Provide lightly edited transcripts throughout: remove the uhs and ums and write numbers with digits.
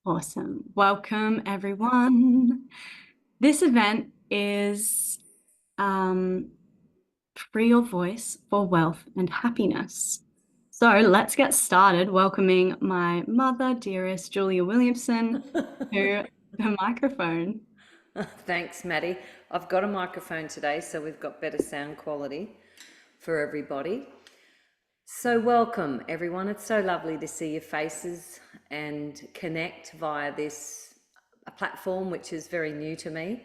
Awesome. Welcome, everyone. This event is Free Your Voice for Wealth and Happiness. So let's get started welcoming my mother, dearest Julia Williamson, to the microphone. Thanks, Maddie. I've got a microphone today, so we've got better sound quality for everybody. So welcome, everyone. It's so lovely to see your faces and connect via this platform, which is very new to me.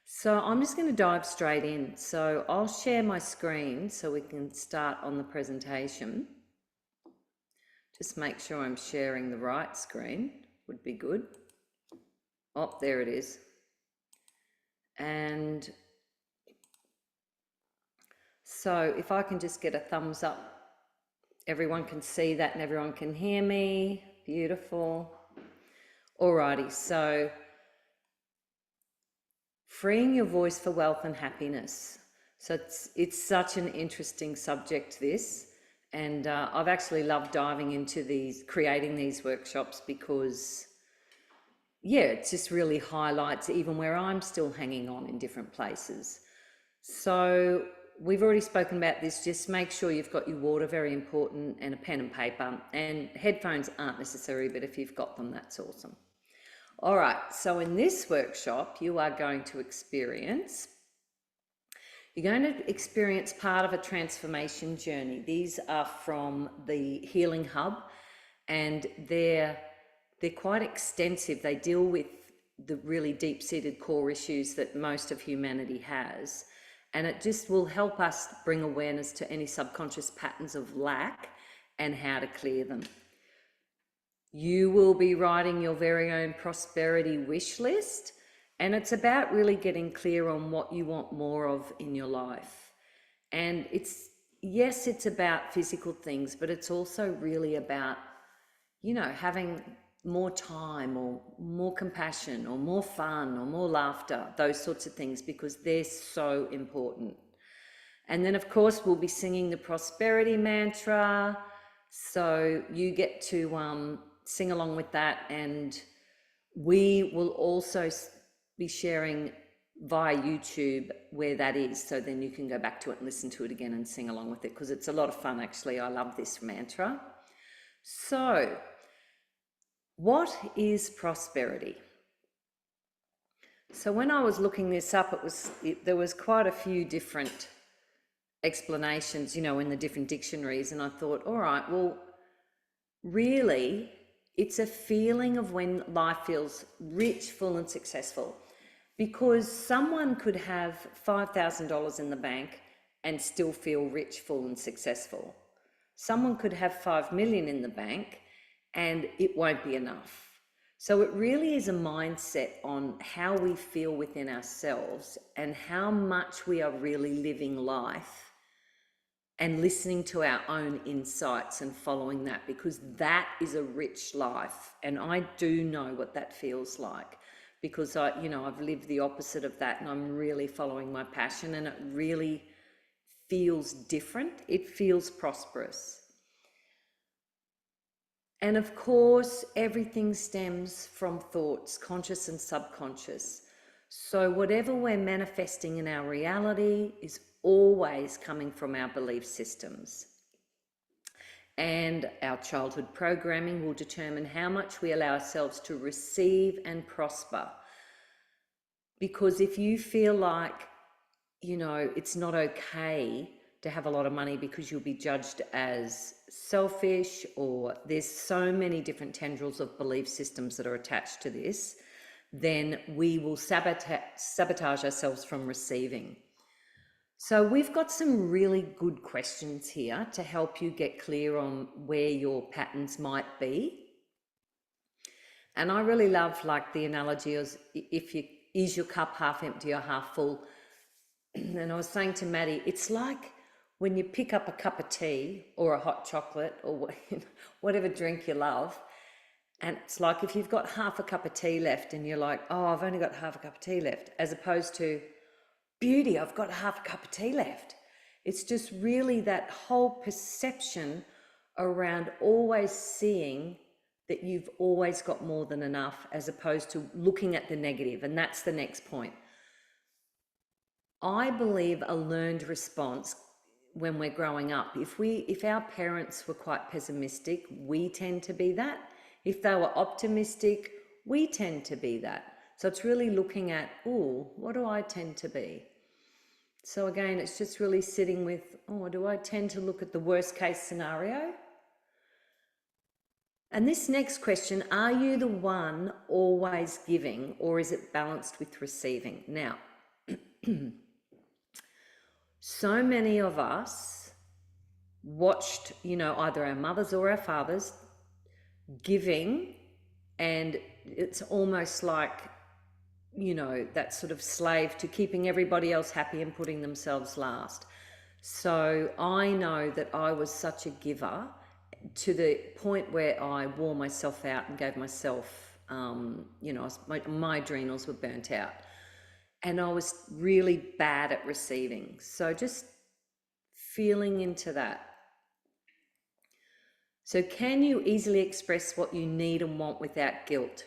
So I'm just going to dive straight in. So I'll share my screen so we can start on the presentation. Just make sure I'm sharing the right screen, would be good. Oh, there it is. And so if I can just get a thumbs up, everyone can see that and everyone can hear me. Beautiful. Alrighty, so freeing your voice for wealth and happiness. So it's such an interesting subject, this, and I've actually loved diving into creating these workshops because, yeah, it just really highlights even where I'm still hanging on in different places. So we've already spoken about this. Just make sure you've got your water, very important, and a pen and paper, and headphones aren't necessary, but if you've got them, that's awesome. All right, so in this workshop, you're going to experience part of a transformation journey. These are from the Healing Hub, and they're quite extensive. They deal with the really deep-seated core issues that most of humanity has. And it just will help us bring awareness to any subconscious patterns of lack and how to clear them. You will be writing your very own prosperity wish list, and it's about really getting clear on what you want more of in your life. And it's about physical things, but it's also really about, having more time or more compassion or more fun or more laughter, those sorts of things, because they're so important. And then, of course, we'll be singing the prosperity mantra. So you get to sing along with that. And we will also be sharing via YouTube where that is. So then you can go back to it and listen to it again and sing along with it, because it's a lot of fun, actually. I love this mantra. So what is prosperity? So when I was looking this up, there was quite a few different explanations, in the different dictionaries. And I thought, all right, well, really, it's a feeling of when life feels rich, full, and successful. Because someone could have $5,000 in the bank and still feel rich, full, and successful. Someone could have 5 million in the bank and it won't be enough. So it really is a mindset on how we feel within ourselves and how much we are really living life and listening to our own insights and following that, because that is a rich life. And I do know what that feels like, because I've lived the opposite of that, and I'm really following my passion, and it really feels different. It feels prosperous. And of course, everything stems from thoughts, conscious and subconscious. So whatever we're manifesting in our reality is always coming from our belief systems. And our childhood programming will determine how much we allow ourselves to receive and prosper. Because if you feel like, it's not okay to have a lot of money because you'll be judged as selfish, or there's so many different tendrils of belief systems that are attached to this, then we will sabotage ourselves from receiving. So we've got some really good questions here to help you get clear on where your patterns might be. And I really love the analogy of is your cup half empty or half full? And I was saying to Maddie, it's like when you pick up a cup of tea or a hot chocolate or whatever drink you love, and it's like if you've got half a cup of tea left and you're like, oh, I've only got half a cup of tea left, as opposed to, beauty, I've got half a cup of tea left. It's just really that whole perception around always seeing that you've always got more than enough, as opposed to looking at the negative. And that's the next point. I believe a learned response when we're growing up, if our parents were quite pessimistic, we tend to be that. If they were optimistic, we tend to be that. So it's really looking at, oh, what do I tend to be? So again, it's just really sitting with, oh, do I tend to look at the worst case scenario? And this next question, are you the one always giving, or is it balanced with receiving? Now, so many of us watched, either our mothers or our fathers giving, and it's almost like, that sort of slave to keeping everybody else happy and putting themselves last. So I know that I was such a giver to the point where I wore myself out and gave myself, my adrenals were burnt out. And I was really bad at receiving. So just feeling into that. So can you easily express what you need and want without guilt?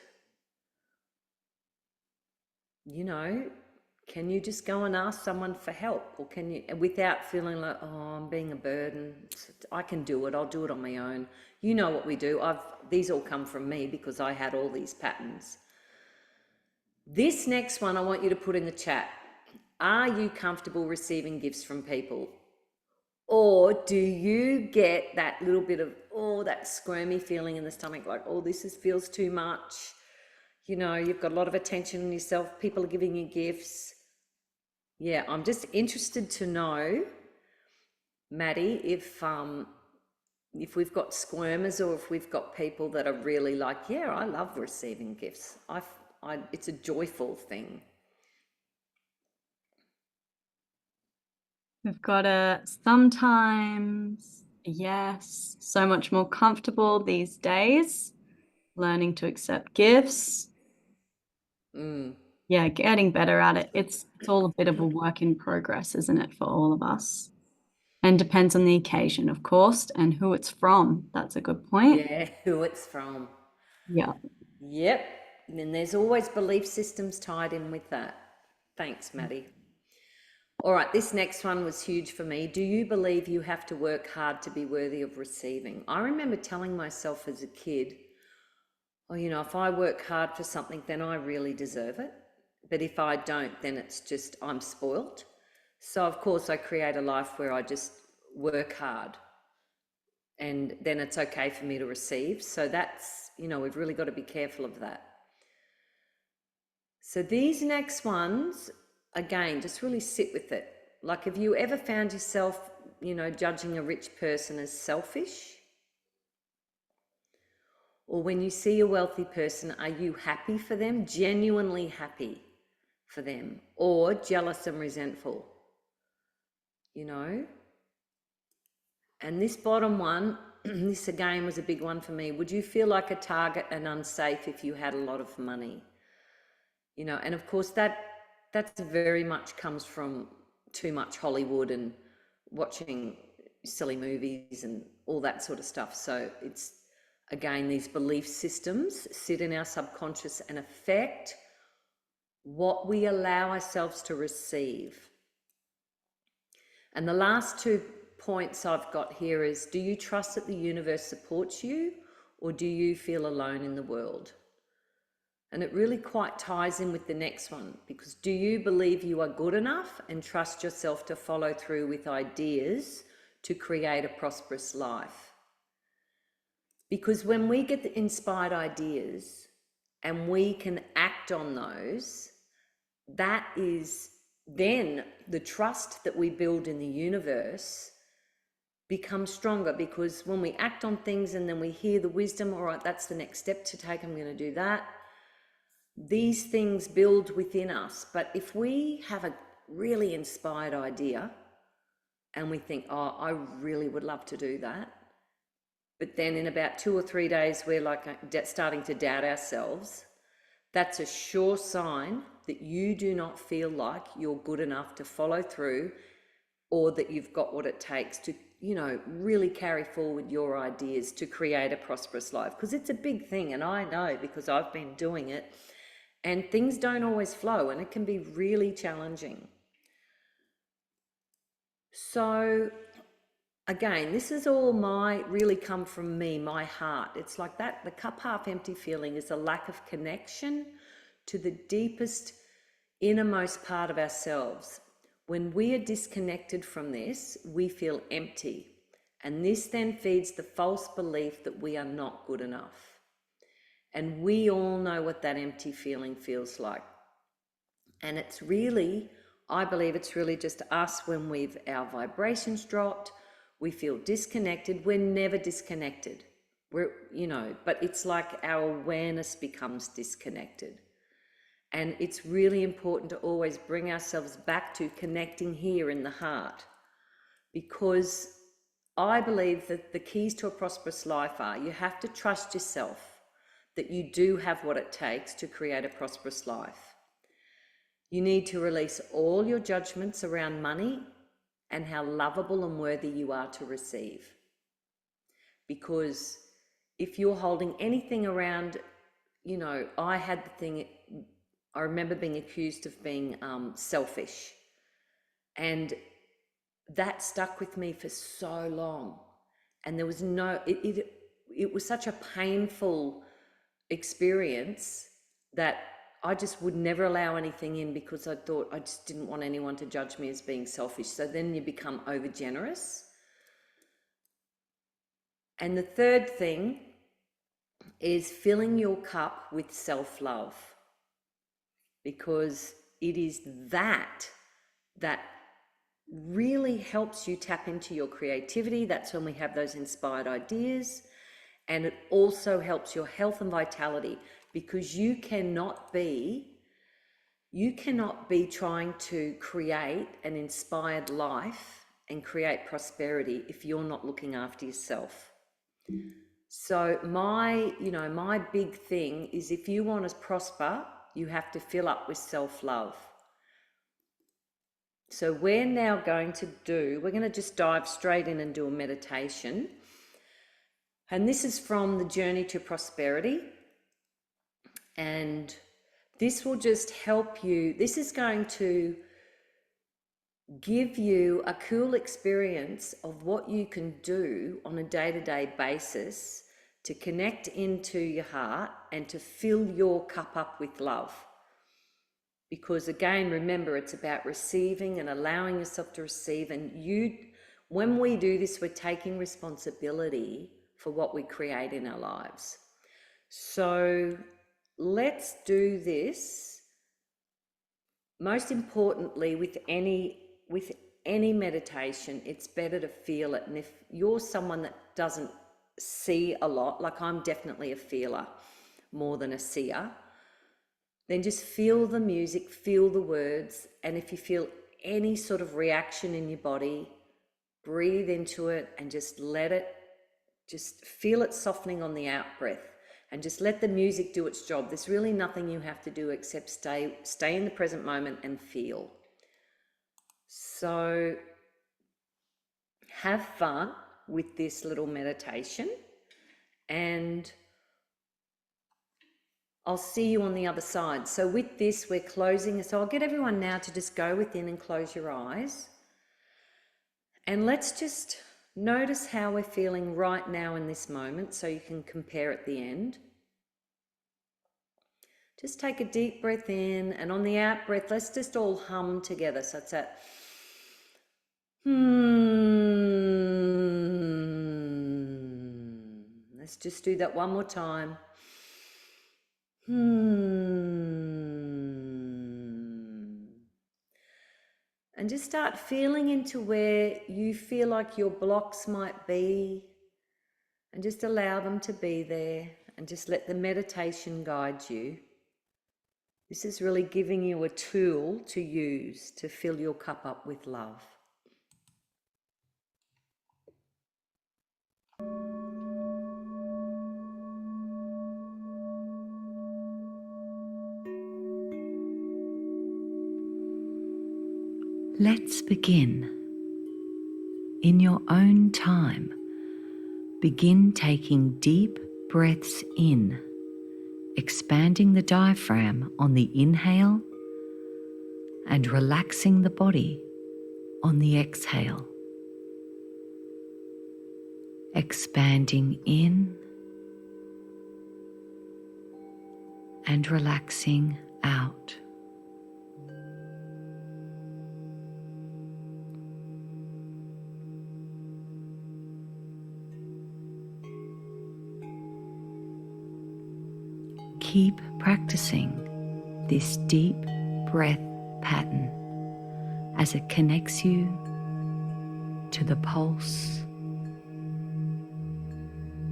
Can you just go and ask someone for help? Or can you, without feeling like, oh, I'm being a burden, I can do it, I'll do it on my own. You know what we do. These all come from me because I had all these patterns. This next one I want you to put in the chat. Are you comfortable receiving gifts from people? Or do you get that little bit of, that squirmy feeling in the stomach, like, feels too much. You've got a lot of attention on yourself. People are giving you gifts. Yeah, I'm just interested to know, Maddie, if we've got squirmers, or if we've got people that are really like, yeah, I love receiving gifts. It's a joyful thing. We've got a sometimes, yes, so much more comfortable these days, learning to accept gifts. Yeah, getting better at it. It's all a bit of a work in progress, isn't it, for all of us? And depends on the occasion, of course, and who it's from. That's a good point. Yeah, who it's from. Yeah. Yep. And then there's always belief systems tied in with that. Thanks, Maddie. All right, this next one was huge for me. Do you believe you have to work hard to be worthy of receiving? I remember telling myself as a kid, if I work hard for something, then I really deserve it. But if I don't, then it's just, I'm spoilt. So of course I create a life where I just work hard, and then it's okay for me to receive. So that's, we've really got to be careful of that. So these next ones, again, just really sit with it. Like, have you ever found yourself, judging a rich person as selfish? Or when you see a wealthy person, are you happy for them, genuinely happy for them, or jealous and resentful? And this bottom one, this again was a big one for me. Would you feel like a target and unsafe if you had a lot of money? And of course that's very much comes from too much Hollywood and watching silly movies and all that sort of stuff. So it's, again, these belief systems sit in our subconscious and affect what we allow ourselves to receive. And the last 2 points I've got here is, do you trust that the universe supports you, or do you feel alone in the world? And it really quite ties in with the next one, because do you believe you are good enough and trust yourself to follow through with ideas to create a prosperous life? Because when we get the inspired ideas and we can act on those, that is then the trust that we build in the universe becomes stronger, because when we act on things and then we hear the wisdom, all right, that's the next step to take, I'm going to do that. These things build within us. But if we have a really inspired idea and we think, oh, I really would love to do that, but then in about 2 or 3 days, we're like starting to doubt ourselves, that's a sure sign that you do not feel like you're good enough to follow through, or that you've got what it takes really carry forward your ideas to create a prosperous life, because it's a big thing, and I know because I've been doing it, and things don't always flow, and it can be really challenging. So again, this is all really come from me, my heart. It's like that, the cup half empty feeling is a lack of connection to the deepest, innermost part of ourselves. When we are disconnected from this, we feel empty. And this then feeds the false belief that we are not good enough. And we all know what that empty feeling feels like. And it's really, I believe it's really just us when our vibrations dropped, we feel disconnected. We're never disconnected. But it's like our awareness becomes disconnected. And it's really important to always bring ourselves back to connecting here in the heart, because I believe that the keys to a prosperous life are, you have to trust yourself that you do have what it takes to create a prosperous life. You need to release all your judgments around money and how lovable and worthy you are to receive. Because if you're holding anything around, I remember being accused of being selfish, and that stuck with me for so long. And there was it was such a painful experience that I just would never allow anything in, because I thought I just didn't want anyone to judge me as being selfish. So then you become over generous. And the third thing is filling your cup with self-love, because it is that really helps you tap into your creativity. That's when we have those inspired ideas. And it also helps your health and vitality, because you cannot be trying to create an inspired life and create prosperity if you're not looking after yourself. So my big thing is, if you want to prosper, you have to fill up with self-love. So we're going to just dive straight in and do a meditation. And this is from the Journey to Prosperity. And this will just help you. This is going to give you a cool experience of what you can do on a day-to-day basis to connect into your heart and to fill your cup up with love. Because again, remember, it's about receiving and allowing yourself to receive. And when we do this, we're taking responsibility for what we create in our lives. So let's do this. Most importantly, with any meditation, it's better to feel it. And if you're someone that doesn't see a lot, like I'm definitely a feeler more than a seer, then just feel the music, feel the words, and if you feel any sort of reaction in your body, breathe into it and just feel it softening on the out breath, and just let the music do its job. There's really nothing you have to do except stay in the present moment and feel. So have fun with this little meditation, and I'll see you on the other side. So with this, we're closing. So I'll get everyone now to just go within and close your eyes. And let's just notice how we're feeling right now in this moment, so you can compare at the end. Just take a deep breath in, and on the out breath, let's just all hum together. So it's that Let's just do that one more time. And just start feeling into where you feel like your blocks might be, and just allow them to be there, and just let the meditation guide you. This is really giving you a tool to use to fill your cup up with love. Let's begin. In your own time, begin taking deep breaths in, expanding the diaphragm on the inhale and relaxing the body on the exhale. Expanding in and relaxing out. Keep practicing this deep breath pattern as it connects you to the pulse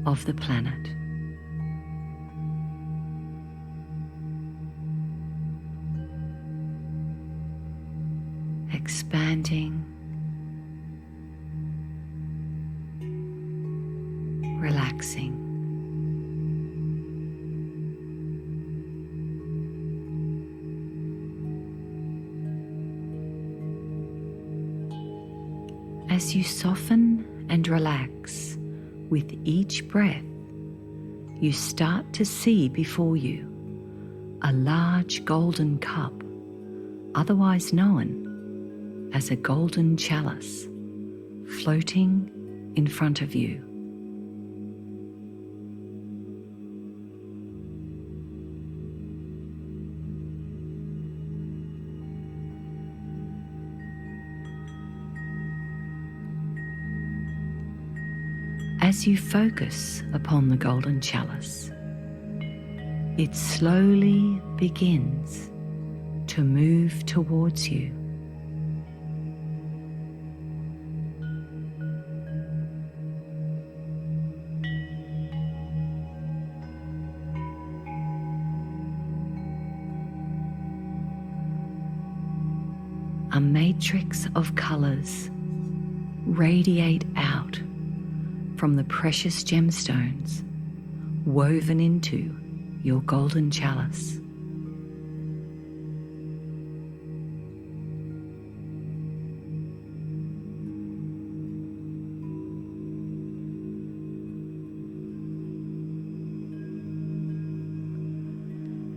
of the planet. Expanding, relaxing. As you soften and relax with each breath, you start to see before you a large golden cup, otherwise known as a golden chalice, floating in front of you. As you focus upon the golden chalice, it slowly begins to move towards you. A matrix of colours radiate out from the precious gemstones woven into your golden chalice.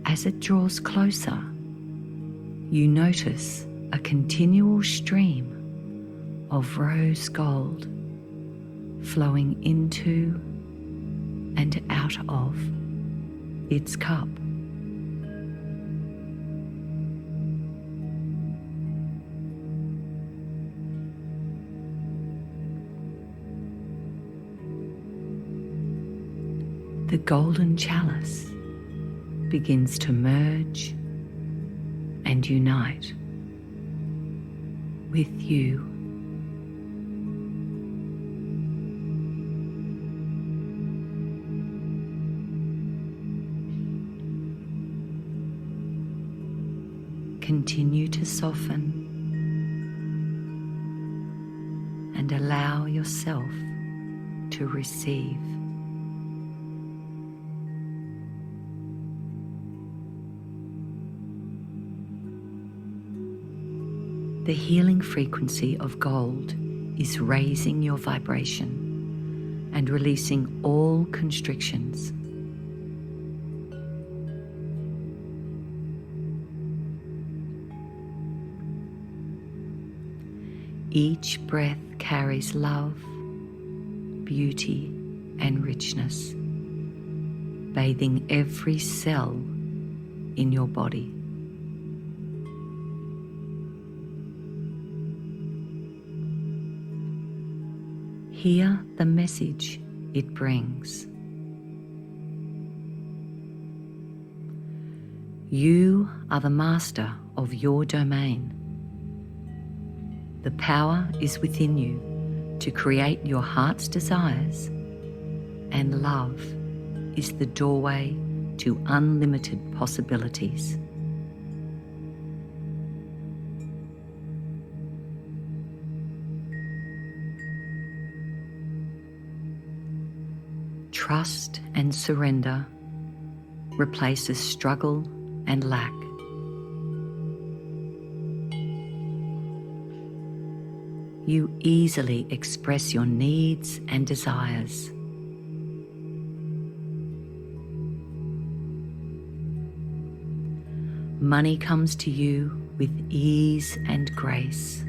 As it draws closer, you notice a continual stream of rose gold flowing into and out of its cup. The golden chalice begins to merge and unite with you. Continue to soften and allow yourself to receive. The healing frequency of gold is raising your vibration and releasing all constrictions. Each breath carries love, beauty, and richness, bathing every cell in your body. Hear the message it brings. You are the master of your domain. The power is within you to create your heart's desires, and love is the doorway to unlimited possibilities. Trust and surrender replaces struggle and lack. You easily express your needs and desires. Money comes to you with ease and grace.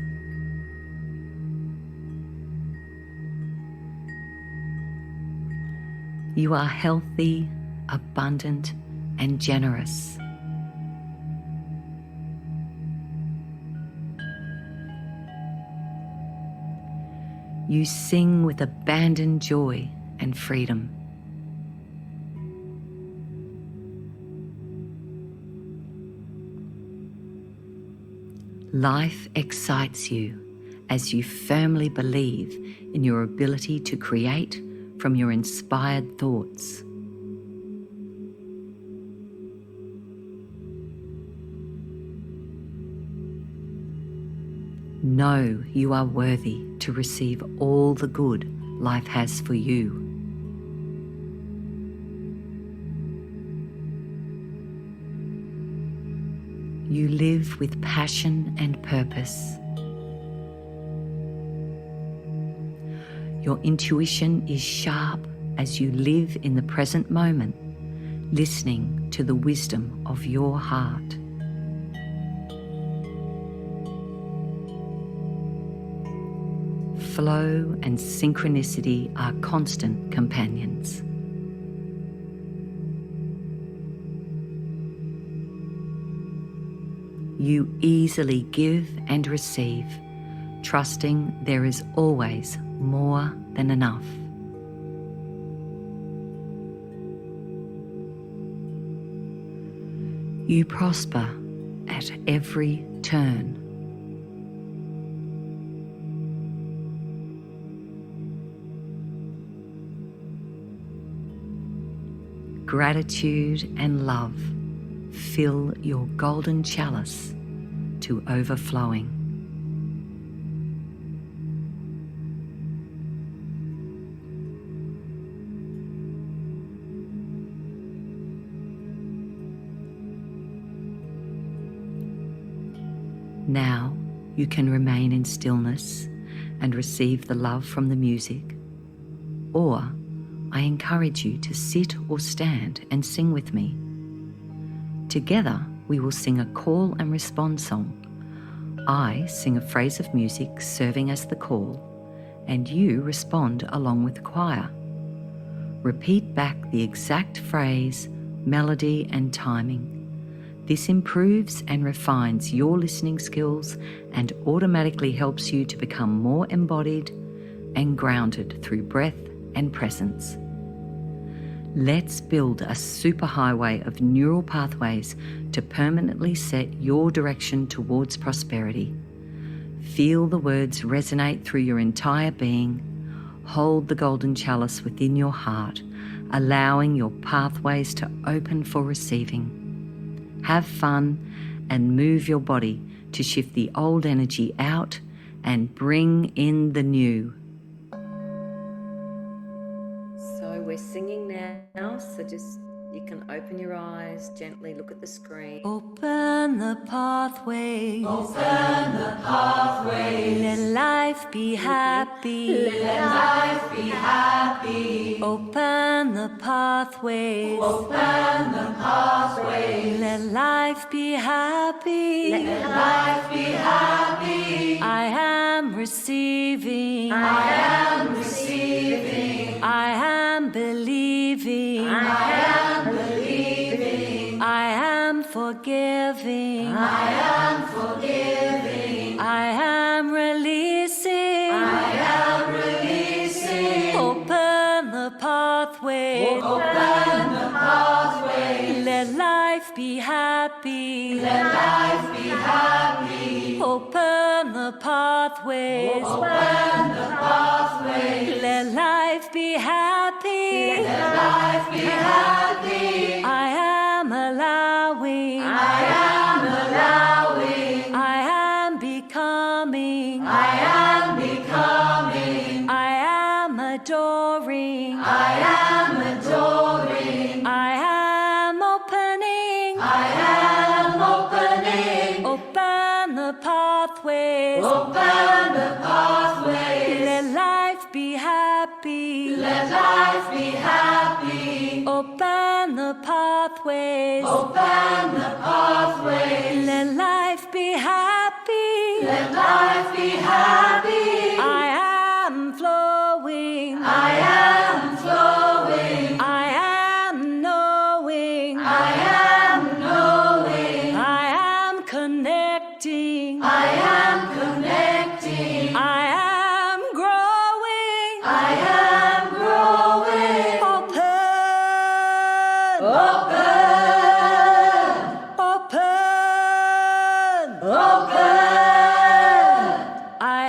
You are healthy, abundant, and generous. You sing with abandoned joy and freedom. Life excites you as you firmly believe in your ability to create from your inspired thoughts. Know you are worthy to receive all the good life has for you. You live with passion and purpose. Your intuition is sharp as you live in the present moment, listening to the wisdom of your heart. Flow and synchronicity are constant companions. You easily give and receive, trusting there is always more than enough. You prosper at every turn. Gratitude and love fill your golden chalice to overflowing. Now you can remain in stillness and receive the love from the music, or I encourage you to sit or stand and sing with me. Together we will sing a call and response song. I sing a phrase of music serving as the call, and you respond along with the choir. Repeat back the exact phrase, melody, and timing. This improves and refines your listening skills and automatically helps you to become more embodied and grounded through breath and presence. Let's build a superhighway of neural pathways to permanently set your direction towards prosperity. Feel the words resonate through your entire being. Hold the golden chalice within your heart, allowing your pathways to open for receiving. Have fun and move your body to shift the old energy out and bring in the new. So we're singing now, so just you can open your eyes, gently look at the screen. Open the pathways. Open the pathways. Let life be happy. Let life be happy. Open the pathways. Open the pathways. Let life be happy. Let life be happy. I am receiving. I am receiving. I am believing. I am believing. I am forgiving. I am forgiving. I am releasing. I am releasing. Open the pathways. Open the pathways. Let life be happy. Let life be happy. Open the pathways. Open the pathways. Let life be happy. Let life be happy. I am allowing. I am allowing. I am becoming. I am becoming. I am adoring. I am adoring. I am opening. I am opening. Open the pathway. pathways. Open the pathways. Let life be happy. Let life be happy. Open the pathways. Open the pathways. Let life be happy. Let life be happy. I am flowing. I am flowing. I am knowing. I am knowing. I am connecting. I am connecting. I am growing. I am growing. Open. Open. Open. Open. I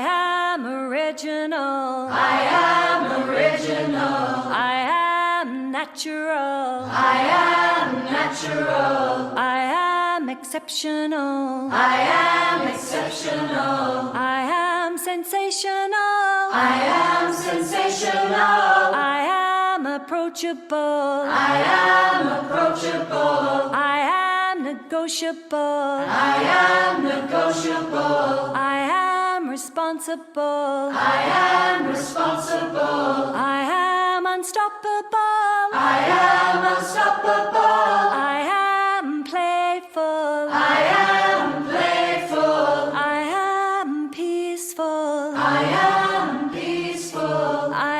am original. I am original. I am natural. I am natural. I am exceptional. I am exceptional. I am sensational. I am sensational. I am approachable. I am approachable. I am negotiable. I am negotiable. I am responsible. I am responsible. I am unstoppable. I am unstoppable. I am playful. I am playful. I am peaceful. I am peaceful. I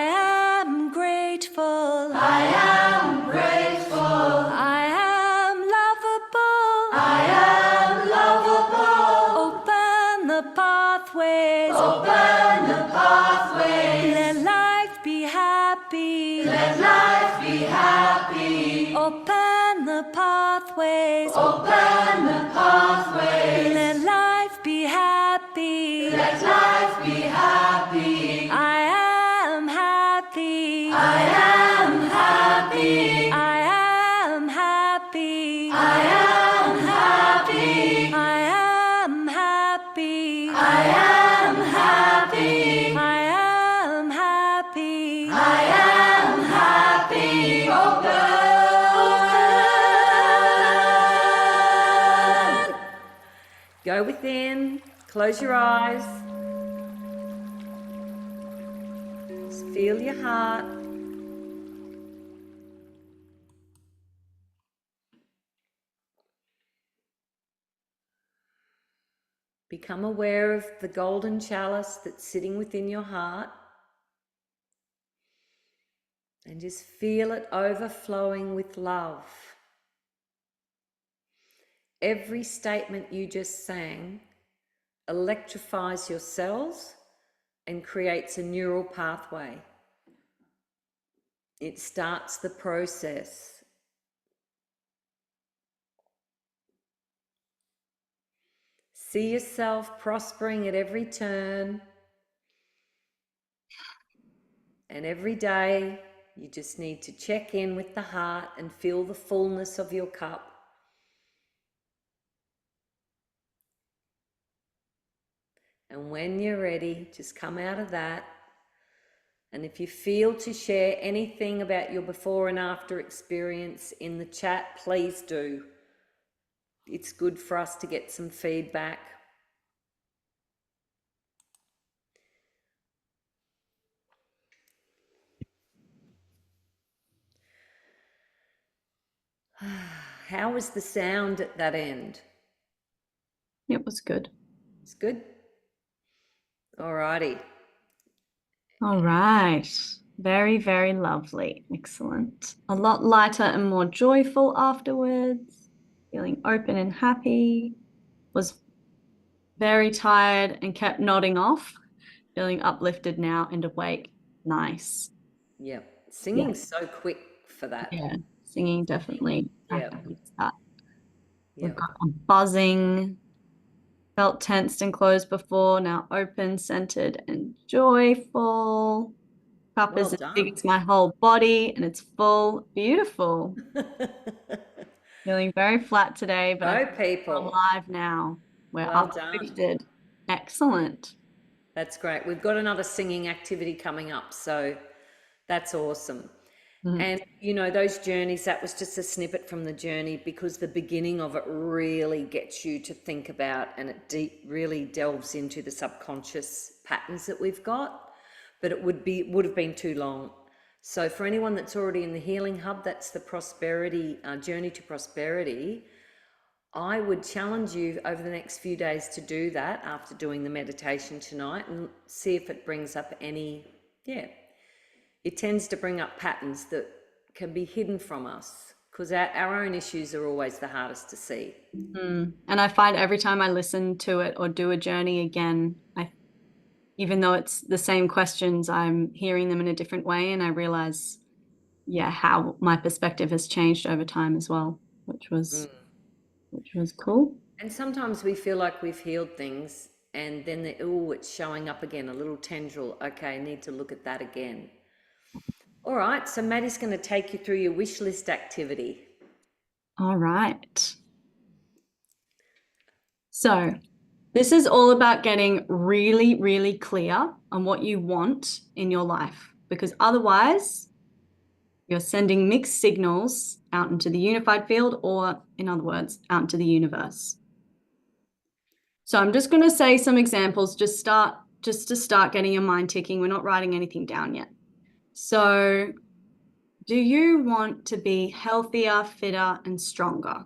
am grateful. I am grateful. I am lovable. I am lovable. Open the pathways. Open the pathways. Let life be happy. Let life be happy. Open the pathways. Open the pathways. Let life be happy. Let life be happy. I am happy. I am happy. I am happy. I am happy. I am happy. I am happy. I am happy. I am happy. Open. Go within. Close your eyes. Just feel your heart. Become aware of the golden chalice that's sitting within your heart. And just feel it overflowing with love. Every statement you just sang electrifies your cells and creates a neural pathway. It starts the process. See yourself prospering at every turn. And every day, you just need to check in with the heart and feel the fullness of your cup. And when you're ready, just come out of that. And if you feel to share anything about your before and after experience in the chat, please do. It's good for us to get some feedback. How was the sound at that end? It was good. It's good? Alrighty. All right. Very, very lovely. Excellent. A lot lighter and more joyful afterwards. Feeling open and happy. Was very tired and kept nodding off. Feeling uplifted now and awake. Nice. Yep. Singing's so quick for that. Yeah. Singing definitely. Yep. We've Yep. got a buzzing. Felt tensed and closed before, now open, centered, and joyful. Cup Well is as done. big as my whole body and it's full. Beautiful. Feeling very flat today, but Go, I'm people. alive now. We're Well done. uplifted. Excellent. That's great. We've got another singing activity coming up, so that's awesome. Mhm. And, you know, those journeys, that was just a snippet from the journey, because the beginning of it really gets you to think about, and it really delves into the subconscious patterns that we've got. But it would have been too long. So for anyone that's already in the healing hub, that's the prosperity journey to prosperity. I would challenge you over the next few days to do that after doing the meditation tonight, and see if it brings up any, yeah, it tends to bring up patterns that can be hidden from us, because our own issues are always the hardest to see. And I find every time I listen to it or do a journey again, even though it's the same questions, I'm hearing them in a different way, and I realize, yeah, how my perspective has changed over time as well, which was cool. And sometimes we feel like we've healed things, and then it's showing up again, a little tendril. Okay, I need to look at that again. All right, so Maddie's going to take you through your wish list activity. All right. So this is all about getting really, really clear on what you want in your life, because otherwise you're sending mixed signals out into the unified field, or in other words, out into the universe. So I'm just going to say some examples, just to start getting your mind ticking. We're not writing anything down yet. So do you want to be healthier, fitter, and stronger?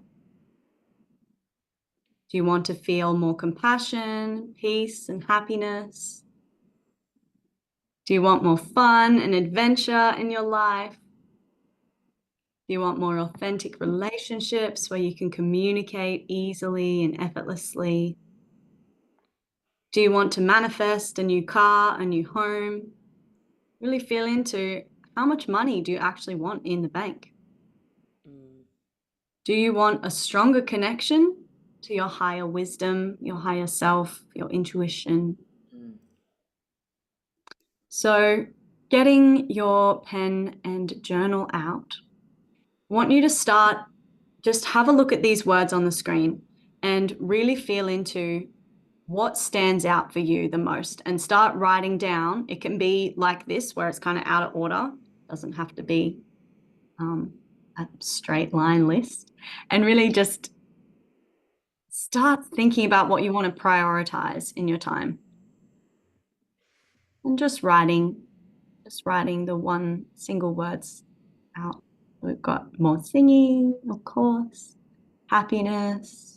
Do you want to feel more compassion, peace, and happiness? Do you want more fun and adventure in your life? Do you want more authentic relationships where you can communicate easily and effortlessly? Do you want to manifest a new car, a new home? Really feel into how much money do you actually want in the bank? Do you want a stronger connection to your higher wisdom, your higher self, your intuition? So, getting your pen and journal out, I want you to start, just have a look at these words on the screen and really feel into what stands out for you the most, and start writing down. It can be like this, where it's kind of out of order. It doesn't have to be a straight line list. And really just start thinking about what you want to prioritize in your time. And just writing the one single words out. We've got more singing, of course, happiness.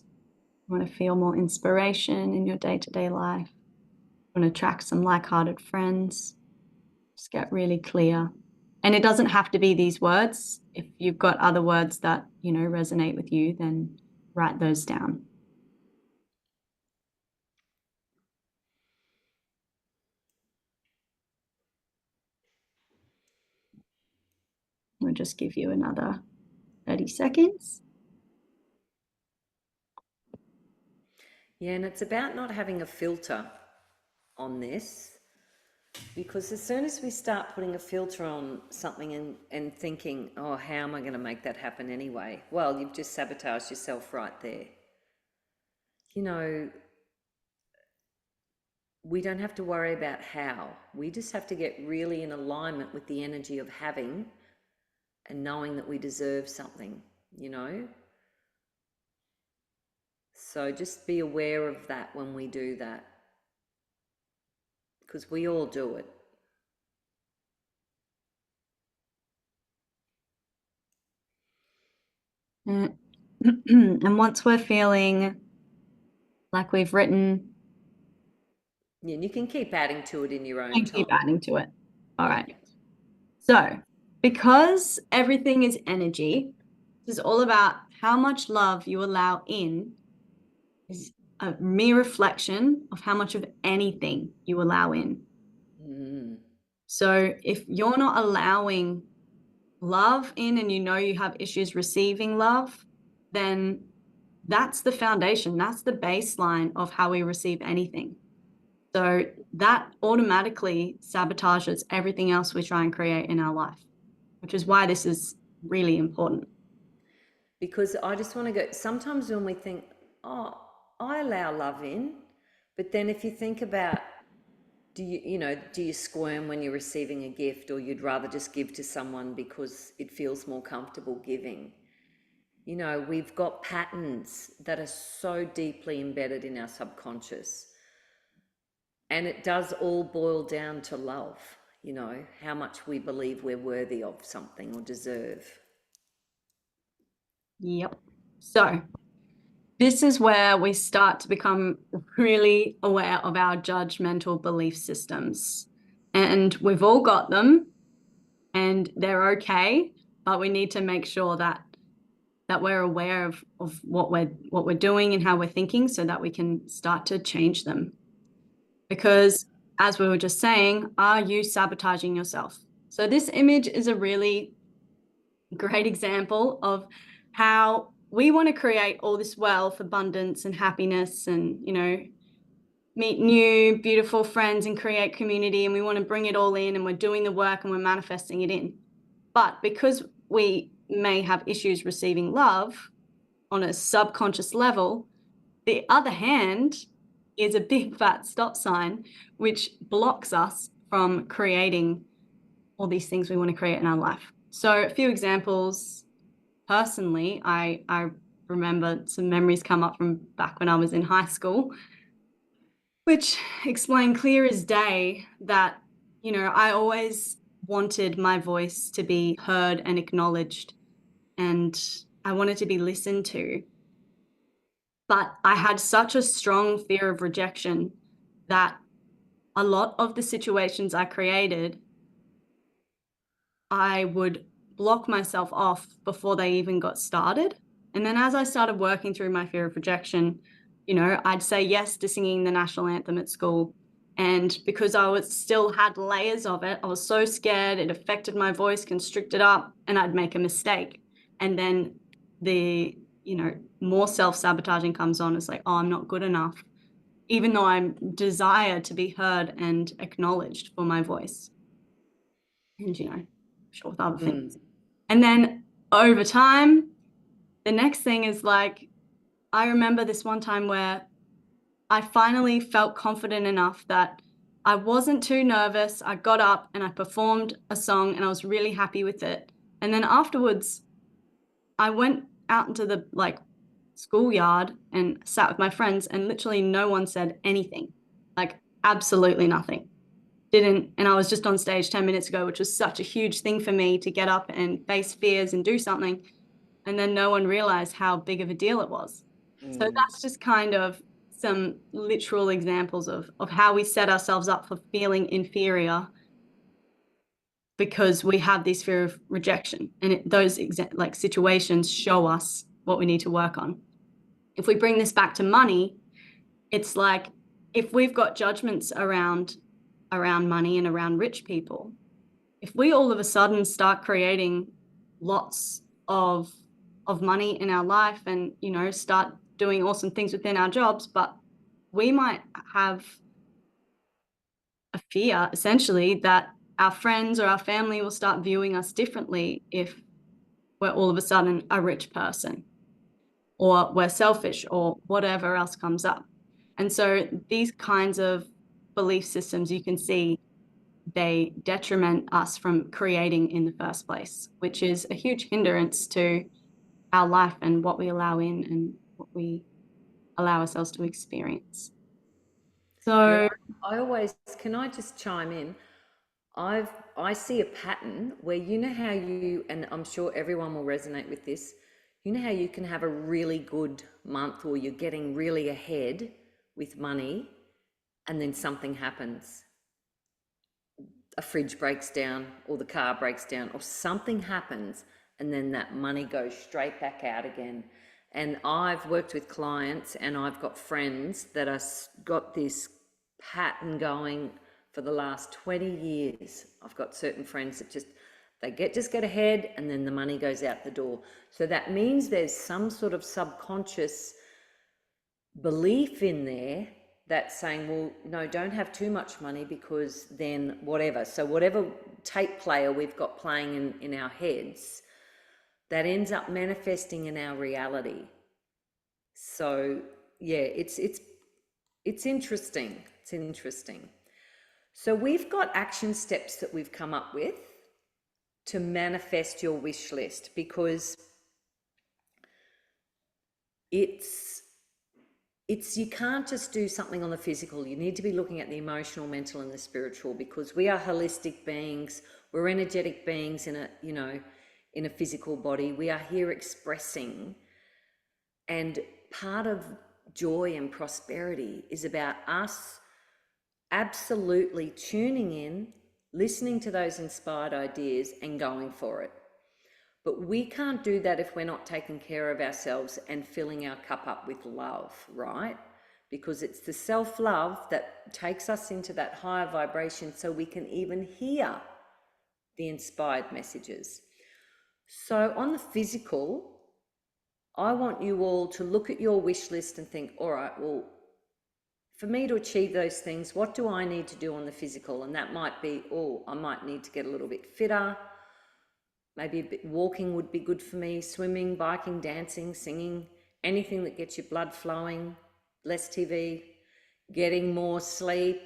You want to feel more inspiration in your day-to-day life. You want to attract some like-hearted friends. Just get really clear. And it doesn't have to be these words. If you've got other words that, resonate with you, then write those down. We'll just give you another 30 seconds. Yeah, and it's about not having a filter on this, because as soon as we start putting a filter on something and thinking, oh, how am I going to make that happen anyway? Well, you've just sabotaged yourself right there. You know, we don't have to worry about how. We just have to get really in alignment with the energy of having and knowing that we deserve something, you know? So just be aware of that when we do that, because we all do it. And once we're feeling like we've written, Yeah, and you can keep adding to it in your own and keep time. adding to it. All Yeah. right. So, because everything is energy, this is all about how much love you allow in, is a mere reflection of how much of anything you allow in. So, if you're not allowing love in, and you have issues receiving love, then that's the foundation, that's the baseline of how we receive anything. So that automatically sabotages everything else we try and create in our life, which is why this is really important. Because I just want to go, sometimes when we think, oh, I allow love in, but then if you think about Do you squirm when you're receiving a gift, or you'd rather just give to someone because it feels more comfortable giving? We've got patterns that are so deeply embedded in our subconscious. And it does all boil down to love, how much we believe we're worthy of something or deserve. Yep. So this is where we start to become really aware of our judgmental belief systems. And we've all got them and they're okay, but we need to make sure that we're aware of what we're doing and how we're thinking so that we can start to change them. Because as we were just saying, are you sabotaging yourself? So this image is a really great example of how we want to create all this wealth, abundance, and happiness, and meet new beautiful friends and create community, and we want to bring it all in, and we're doing the work and we're manifesting it in. But because we may have issues receiving love on a subconscious level, the other hand is a big fat stop sign which blocks us from creating all these things we want to create in our life. So a few examples. Personally, I remember some memories come up from back when I was in high school, which explain clear as day that, I always wanted my voice to be heard and acknowledged, and I wanted to be listened to. But I had such a strong fear of rejection that a lot of the situations I created, I would block myself off before they even got started. And then as I started working through my fear of rejection, I'd say yes to singing the national anthem at school. And because I was still had layers of it, I was so scared it affected my voice, constricted up, and I'd make a mistake. And then the, more self-sabotaging comes on. It's like, oh, I'm not good enough, even though I desire to be heard and acknowledged for my voice. And, sure with other things. And then over time, the next thing is like, I remember this one time where I finally felt confident enough that I wasn't too nervous. I got up and I performed a song and I was really happy with it. And then afterwards, I went out into the schoolyard and sat with my friends, and literally no one said anything, like absolutely nothing. And I was just on stage 10 minutes ago, which was such a huge thing for me to get up and face fears and do something. And then no one realized how big of a deal it was. So that's just kind of some literal examples of how we set ourselves up for feeling inferior because we have this fear of rejection. And those situations show us what we need to work on. If we bring this back to money, it's like if we've got judgments around money and around rich people, if we all of a sudden start creating lots of money in our life and start doing awesome things within our jobs, but we might have a fear essentially that our friends or our family will start viewing us differently if we're all of a sudden a rich person, or we're selfish, or whatever else comes up. And so these kinds of belief systems, you can see they detriment us from creating in the first place, which is a huge hindrance to our life and what we allow in and what we allow ourselves to experience. So Can I just chime in? I see a pattern where how and I'm sure everyone will resonate with this, how you can have a really good month or you're getting really ahead with money and then something happens. A fridge breaks down or the car breaks down or something happens, and then that money goes straight back out again. And I've worked with clients and I've got friends that have got this pattern going for the last 20 years. I've got certain friends that they just get ahead and then the money goes out the door. So that means there's some sort of subconscious belief in there that's saying, well, no, don't have too much money because then whatever. So whatever tape player we've got playing in our heads, that ends up manifesting in our reality. So yeah, it's interesting. It's interesting. So we've got action steps that we've come up with to manifest your wish list, because it's you can't just do something on the physical. You need to be looking at the emotional, mental, and the spiritual, because we are holistic beings. We're energetic beings in a physical body. We are here expressing, and part of joy and prosperity is about us absolutely tuning in, listening to those inspired ideas and going for it. But we can't do that if we're not taking care of ourselves and filling our cup up with love, right? Because it's the self-love that takes us into that higher vibration so we can even hear the inspired messages. So on the physical, I want you all to look at your wish list and think, all right, well, for me to achieve those things, what do I need to do on the physical? And that might be, oh, I might need to get a little bit fitter. Maybe a bit walking would be good for me, swimming, biking, dancing, singing, anything that gets your blood flowing, less TV, getting more sleep,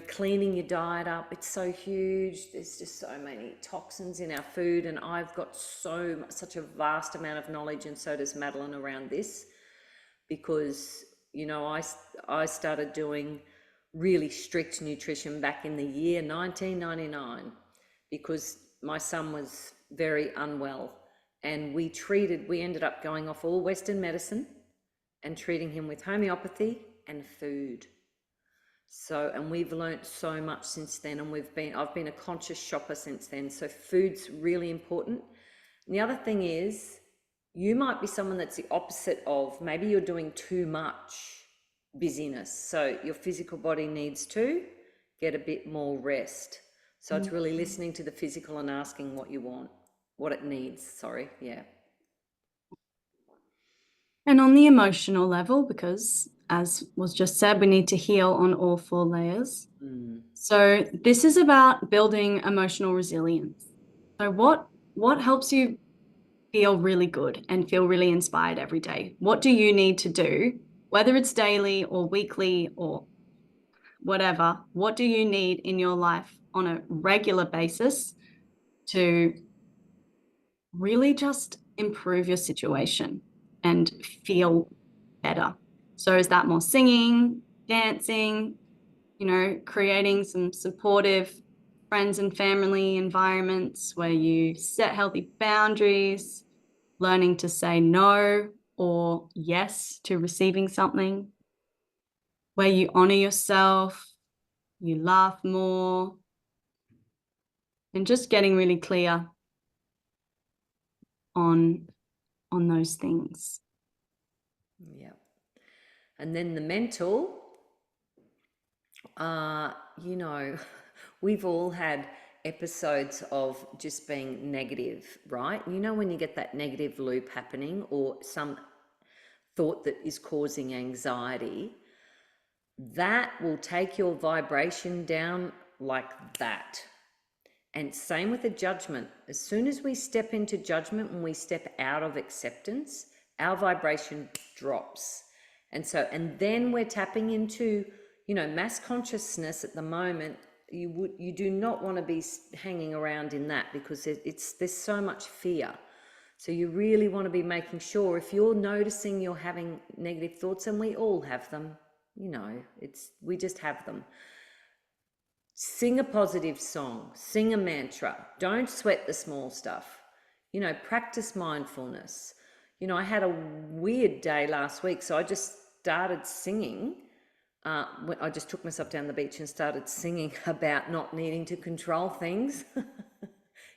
cleaning your diet up. It's so huge. There's just so many toxins in our food, and I've got such a vast amount of knowledge, and so does Madeline, around this, because I started doing really strict nutrition back in the year 1999 because my son was very unwell, and we ended up going off all Western medicine and treating him with homeopathy and food. So, and we've learnt so much since then, and I've been a conscious shopper since then. So food's really important. And the other thing is, you might be someone that's the opposite of, maybe you're doing too much busyness. So your physical body needs to get a bit more rest. So it's really listening to the physical and asking what it needs. Sorry. Yeah. And on the emotional level, because as was just said, we need to heal on all 4 layers. So this is about building emotional resilience. So what helps you feel really good and feel really inspired every day? What do you need to do, whether it's daily or weekly or whatever? What do you need in your life on a regular basis to really just improve your situation and feel better? So is that more singing, dancing, creating some supportive friends and family environments where you set healthy boundaries, learning to say no or yes to receiving something, where you honor yourself, you laugh more, and just getting really clear on those things. Yeah. And then the mental, we've all had episodes of just being negative, right? When you get that negative loop happening, or some thought that is causing anxiety, that will take your vibration down like that. And same with the judgment. As soon as we step into judgment, when we step out of acceptance, our vibration drops. And then we're tapping into, mass consciousness at the moment. You do not want to be hanging around in that, because there's so much fear. So you really want to be making sure, if you're noticing you're having negative thoughts, and we all have them, we just have them. Sing a positive song, sing a mantra. Don't sweat the small stuff. Practice mindfulness. I had a weird day last week, so I just started singing. I just took myself down the beach and started singing about not needing to control things.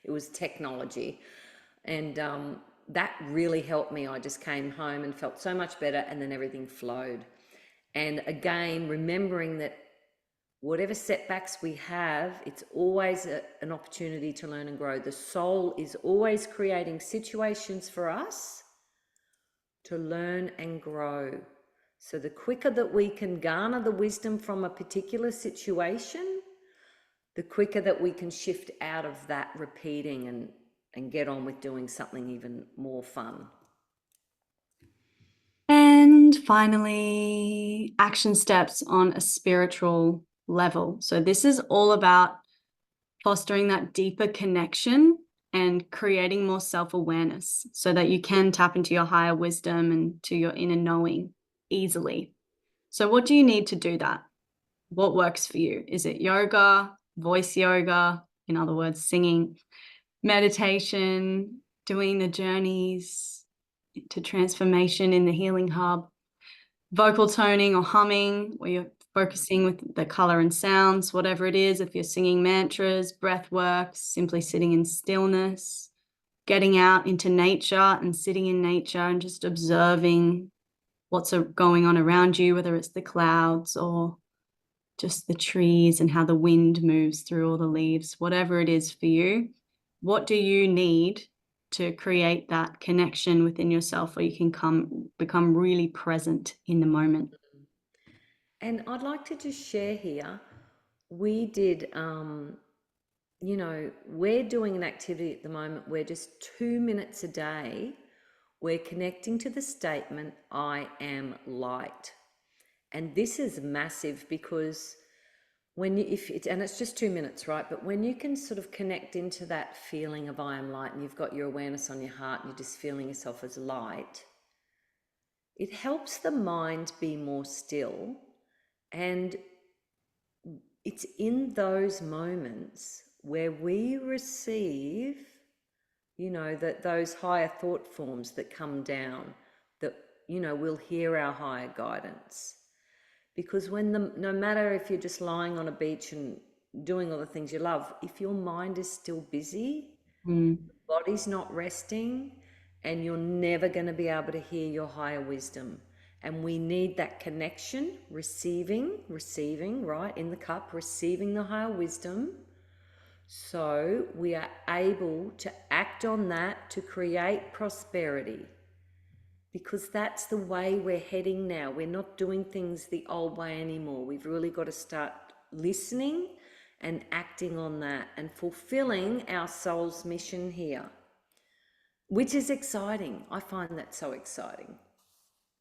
It was technology. And that really helped me. I just came home and felt so much better, and then everything flowed. And again, remembering that whatever setbacks we have, it's always an opportunity to learn and grow. The soul is always creating situations for us to learn and grow. So the quicker that we can garner the wisdom from a particular situation, the quicker that we can shift out of that repeating and get on with doing something even more fun. And finally, action steps on a spiritual level. So this is all about fostering that deeper connection and creating more self-awareness so that you can tap into your higher wisdom and to your inner knowing easily. So what do you need to do that? What works for you? Is it yoga, voice yoga, in other words, singing, meditation, doing the journeys to transformation in the healing hub, vocal toning or humming, where you're focusing with the color and sounds, whatever it is, if you're singing mantras, breath work, simply sitting in stillness, getting out into nature and sitting in nature and just observing what's going on around you, whether it's the clouds or just the trees and how the wind moves through all the leaves, whatever it is for you. What do you need to create that connection within yourself where you can become really present in the moment? And I'd like to just share here, we did, we're doing an activity at the moment where just 2 minutes a day, we're connecting to the statement, I am light. And this is massive because and it's just 2 minutes, right? But when you can sort of connect into that feeling of I am light and you've got your awareness on your heart and you're just feeling yourself as light, it helps the mind be more still. And it's in those moments where we receive, that those higher thought forms that come down, that, we'll hear our higher guidance. Because no matter if you're just lying on a beach and doing all the things you love, if your mind is still busy, body's not resting, and you're never going to be able to hear your higher wisdom. And we need that connection, receiving, right, in the cup, receiving the higher wisdom. So we are able to act on that to create prosperity. Because that's the way we're heading now. We're not doing things the old way anymore. We've really got to start listening and acting on that and fulfilling our soul's mission here, which is exciting. I find that so exciting.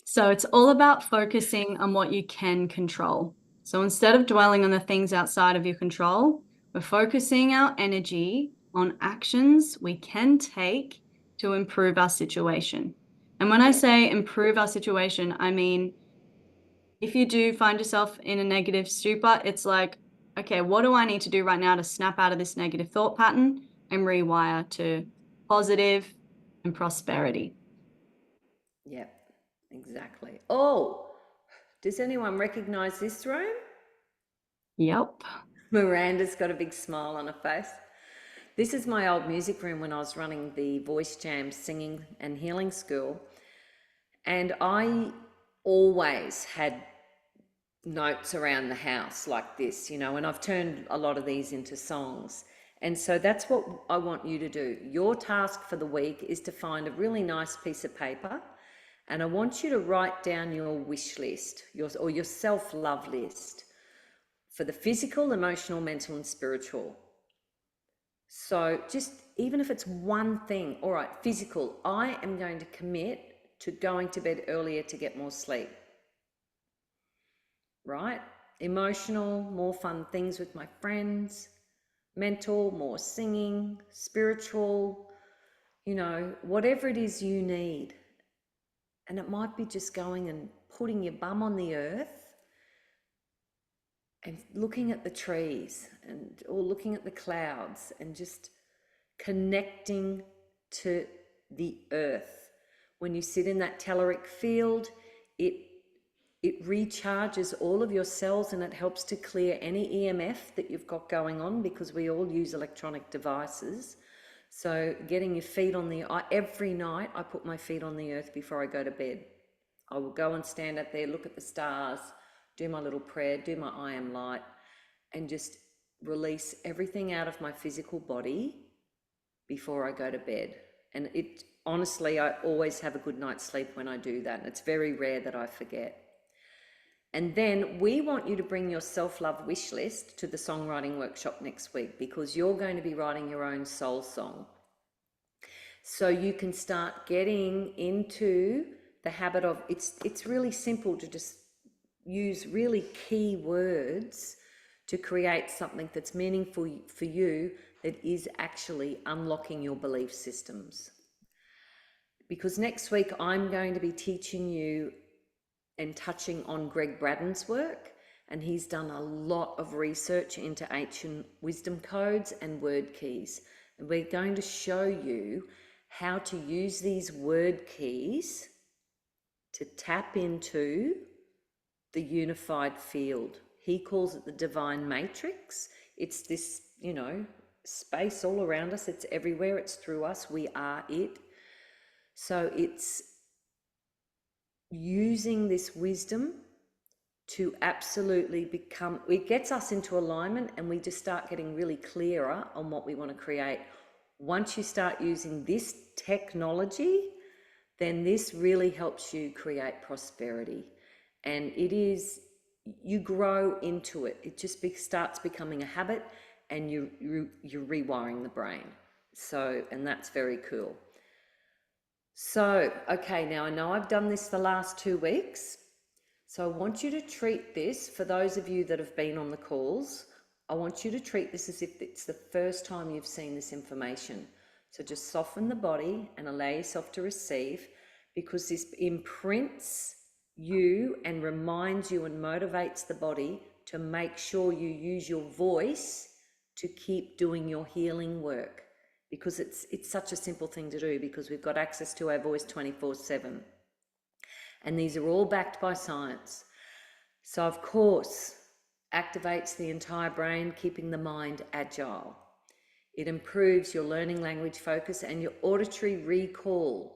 So it's all about focusing on what you can control. So instead of dwelling on the things outside of your control, we're focusing our energy on actions we can take to improve our situation. And when I say improve our situation, I mean, if you do find yourself in a negative stupor, it's like, okay, what do I need to do right now to snap out of this negative thought pattern and rewire to positive and prosperity? Yep, exactly. Oh, does anyone recognize this room? Yep. Miranda's got a big smile on her face. This is my old music room when I was running the voice jam singing and healing school. And I always had notes around the house like this, and I've turned a lot of these into songs. And so that's what I want you to do. Your task for the week is to find a really nice piece of paper, and I want you to write down your wish list, your self-love list for the physical, emotional, mental, and spiritual. So just even if it's one thing, all right, physical, I am going to commit to going to bed earlier to get more sleep. Right? Emotional, more fun things with my friends. Mental, more singing. Spiritual, whatever it is you need. And it might be just going and putting your bum on the earth and looking at the trees or looking at the clouds and just connecting to the earth. When you sit in that telluric field, it recharges all of your cells and it helps to clear any EMF that you've got going on, because we all use electronic devices. So getting your feet on every night I put my feet on the earth before I go to bed. I will go and stand up there, look at the stars, do my little prayer, do my I am light, and just release everything out of my physical body before I go to bed. And honestly, I always have a good night's sleep when I do that. And it's very rare that I forget. And then we want you to bring your self-love wish list to the songwriting workshop next week, because you're going to be writing your own soul song. So you can start getting into the habit of, it's really simple to just use really key words to create something that's meaningful for you, that is actually unlocking your belief systems. Because next week I'm going to be teaching you and touching on Greg Braden's work, and he's done a lot of research into ancient wisdom codes and word keys. And we're going to show you how to use these word keys to tap into the unified field. He calls it the divine matrix. It's this, space all around us. It's everywhere. It's through us. We are it. So it's using this wisdom to absolutely become, it gets us into alignment, and we just start getting really clearer on what we want to create. Once you start using this technology, then this really helps you create prosperity. And it is, you grow into it. It just starts becoming a habit, and you're rewiring the brain. So, and that's very cool. So, okay, now I know I've done this the last 2 weeks. So I want you to treat this, for those of you that have been on the calls, I want you to treat this as if it's the first time you've seen this information. So just soften the body and allow yourself to receive, because this imprints you and reminds you and motivates the body to make sure you use your voice to keep doing your healing work, because it's such a simple thing to do, because we've got access to our voice 24/7. And these are all backed by science. So of course, activates the entire brain, keeping the mind agile. It improves your learning language focus and your auditory recall.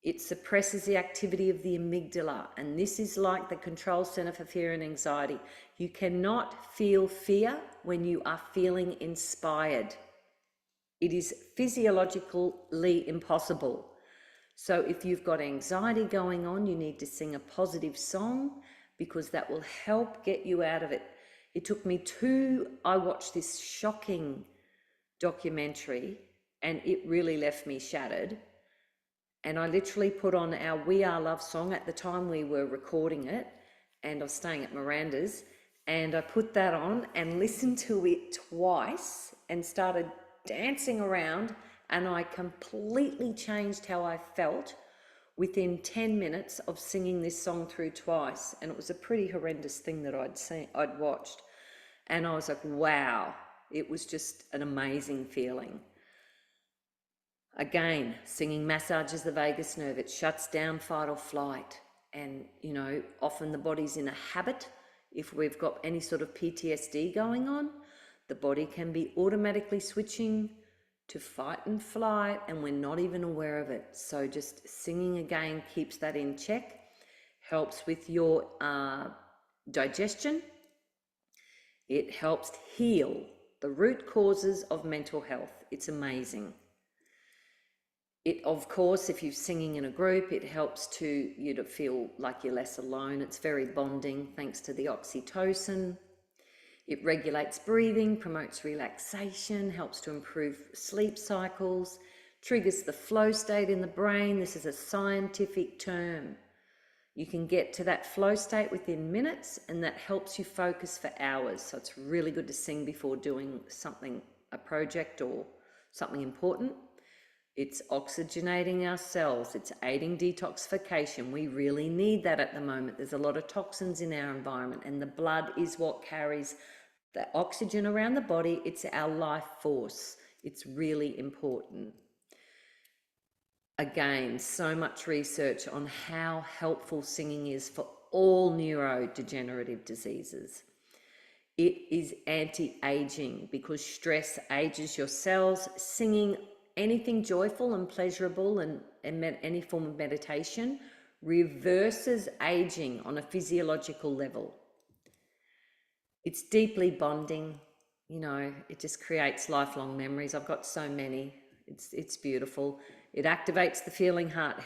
It suppresses the activity of the amygdala, and this is like the control center for fear and anxiety. You cannot feel fear when you are feeling inspired. It is physiologically impossible. So if you've got anxiety going on, you need to sing a positive song, because that will help get you out of it. It took me I watched this shocking documentary, and it really left me shattered. And I literally put on our We Are Love song. At the time we were recording it, and I was staying at Miranda's, and I put that on and listened to it twice and started dancing around, and I completely changed how I felt within 10 minutes of singing this song through twice. And it was a pretty horrendous thing that I'd watched. And I was like, wow, it was just an amazing feeling. Again, singing massages the vagus nerve. It shuts down fight or flight. And, often the body's in a habit. If we've got any sort of PTSD going on, the body can be automatically switching to fight and flight, and we're not even aware of it. So just singing again keeps that in check, helps with your digestion. It helps heal the root causes of mental health. It's amazing. It, of course, if you're singing in a group, it helps you to feel like you're less alone. It's very bonding, thanks to the oxytocin. It regulates breathing, promotes relaxation, helps to improve sleep cycles, triggers the flow state in the brain. This is a scientific term. You can get to that flow state within minutes, and that helps you focus for hours. So it's really good to sing before doing something, a project or something important. It's oxygenating our cells. It's aiding detoxification. We really need that at the moment. There's a lot of toxins in our environment, and the blood is what carries the oxygen around the body. It's our life force. It's really important. Again, so much research on how helpful singing is for all neurodegenerative diseases. It is anti-aging, because stress ages your cells. Singing anything joyful and pleasurable and any form of meditation reverses aging on a physiological level. It's deeply bonding, it just creates lifelong memories. I've got so many. It's beautiful. It activates the feeling heart.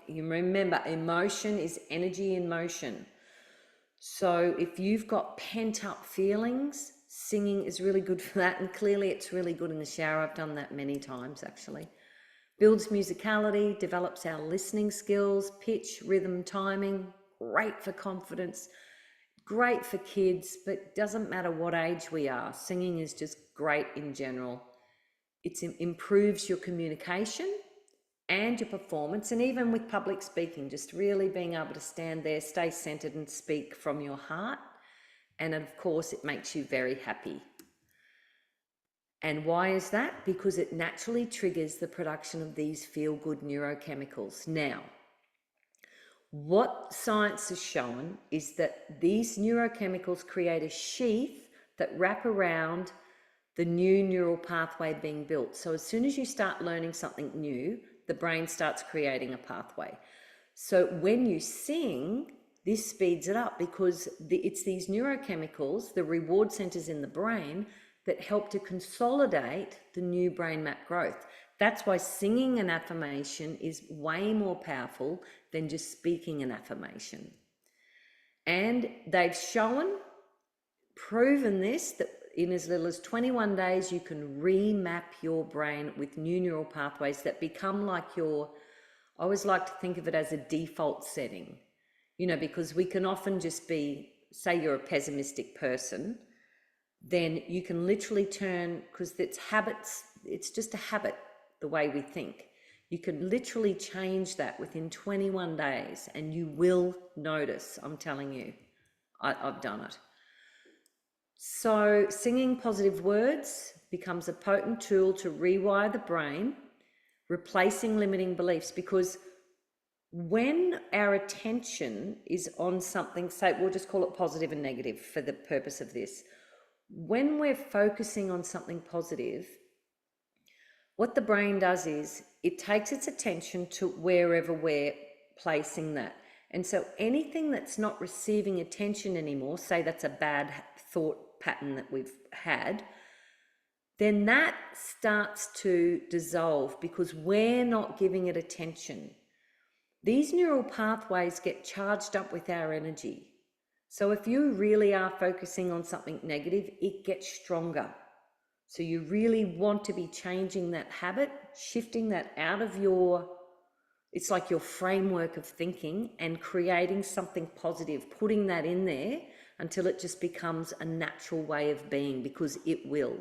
You remember, emotion is energy in motion. So if you've got pent up feelings, singing is really good for that. And clearly it's really good in the shower. I've done that many times, actually. Builds musicality, develops our listening skills, pitch, rhythm, timing. Great for confidence. great for kids, but doesn't matter what age we are. Singing is just great in general. It improves your communication and your performance, and even with public speaking, just really being able to stand there, stay centered and speak from your heart. And of course, it makes you very happy. And why is that? Because it naturally triggers the production of these feel-good neurochemicals. Now, what science has shown is that these neurochemicals create a sheath that wrap around the new neural pathway being built. So as soon as you start learning something new, the brain starts creating a pathway. So when you sing, this speeds it up because it's these neurochemicals, the reward centers in the brain, that help to consolidate the new brain map growth. That's why singing an affirmation is way more powerful than just speaking an affirmation. And they've proven this, that in as little as 21 days, you can remap your brain with new neural pathways that become like I always like to think of it as a default setting, because we can often just be, say you're a pessimistic person, then you can literally turn, because it's habits, it's just a habit, the way we think. You can literally change that within 21 days and you will notice, I'm telling you, I've done it. So singing positive words becomes a potent tool to rewire the brain, replacing limiting beliefs, because when our attention is on something, say, we'll just call it positive and negative for the purpose of this. When we're focusing on something positive, what the brain does is it takes its attention to wherever we're placing that. And so anything that's not receiving attention anymore, say that's a bad thought pattern that we've had, then that starts to dissolve because we're not giving it attention. These neural pathways get charged up with our energy. So if you really are focusing on something negative, it gets stronger. So you really want to be changing that habit, shifting that out of it's like your framework of thinking, and creating something positive, putting that in there until it just becomes a natural way of being, because it will.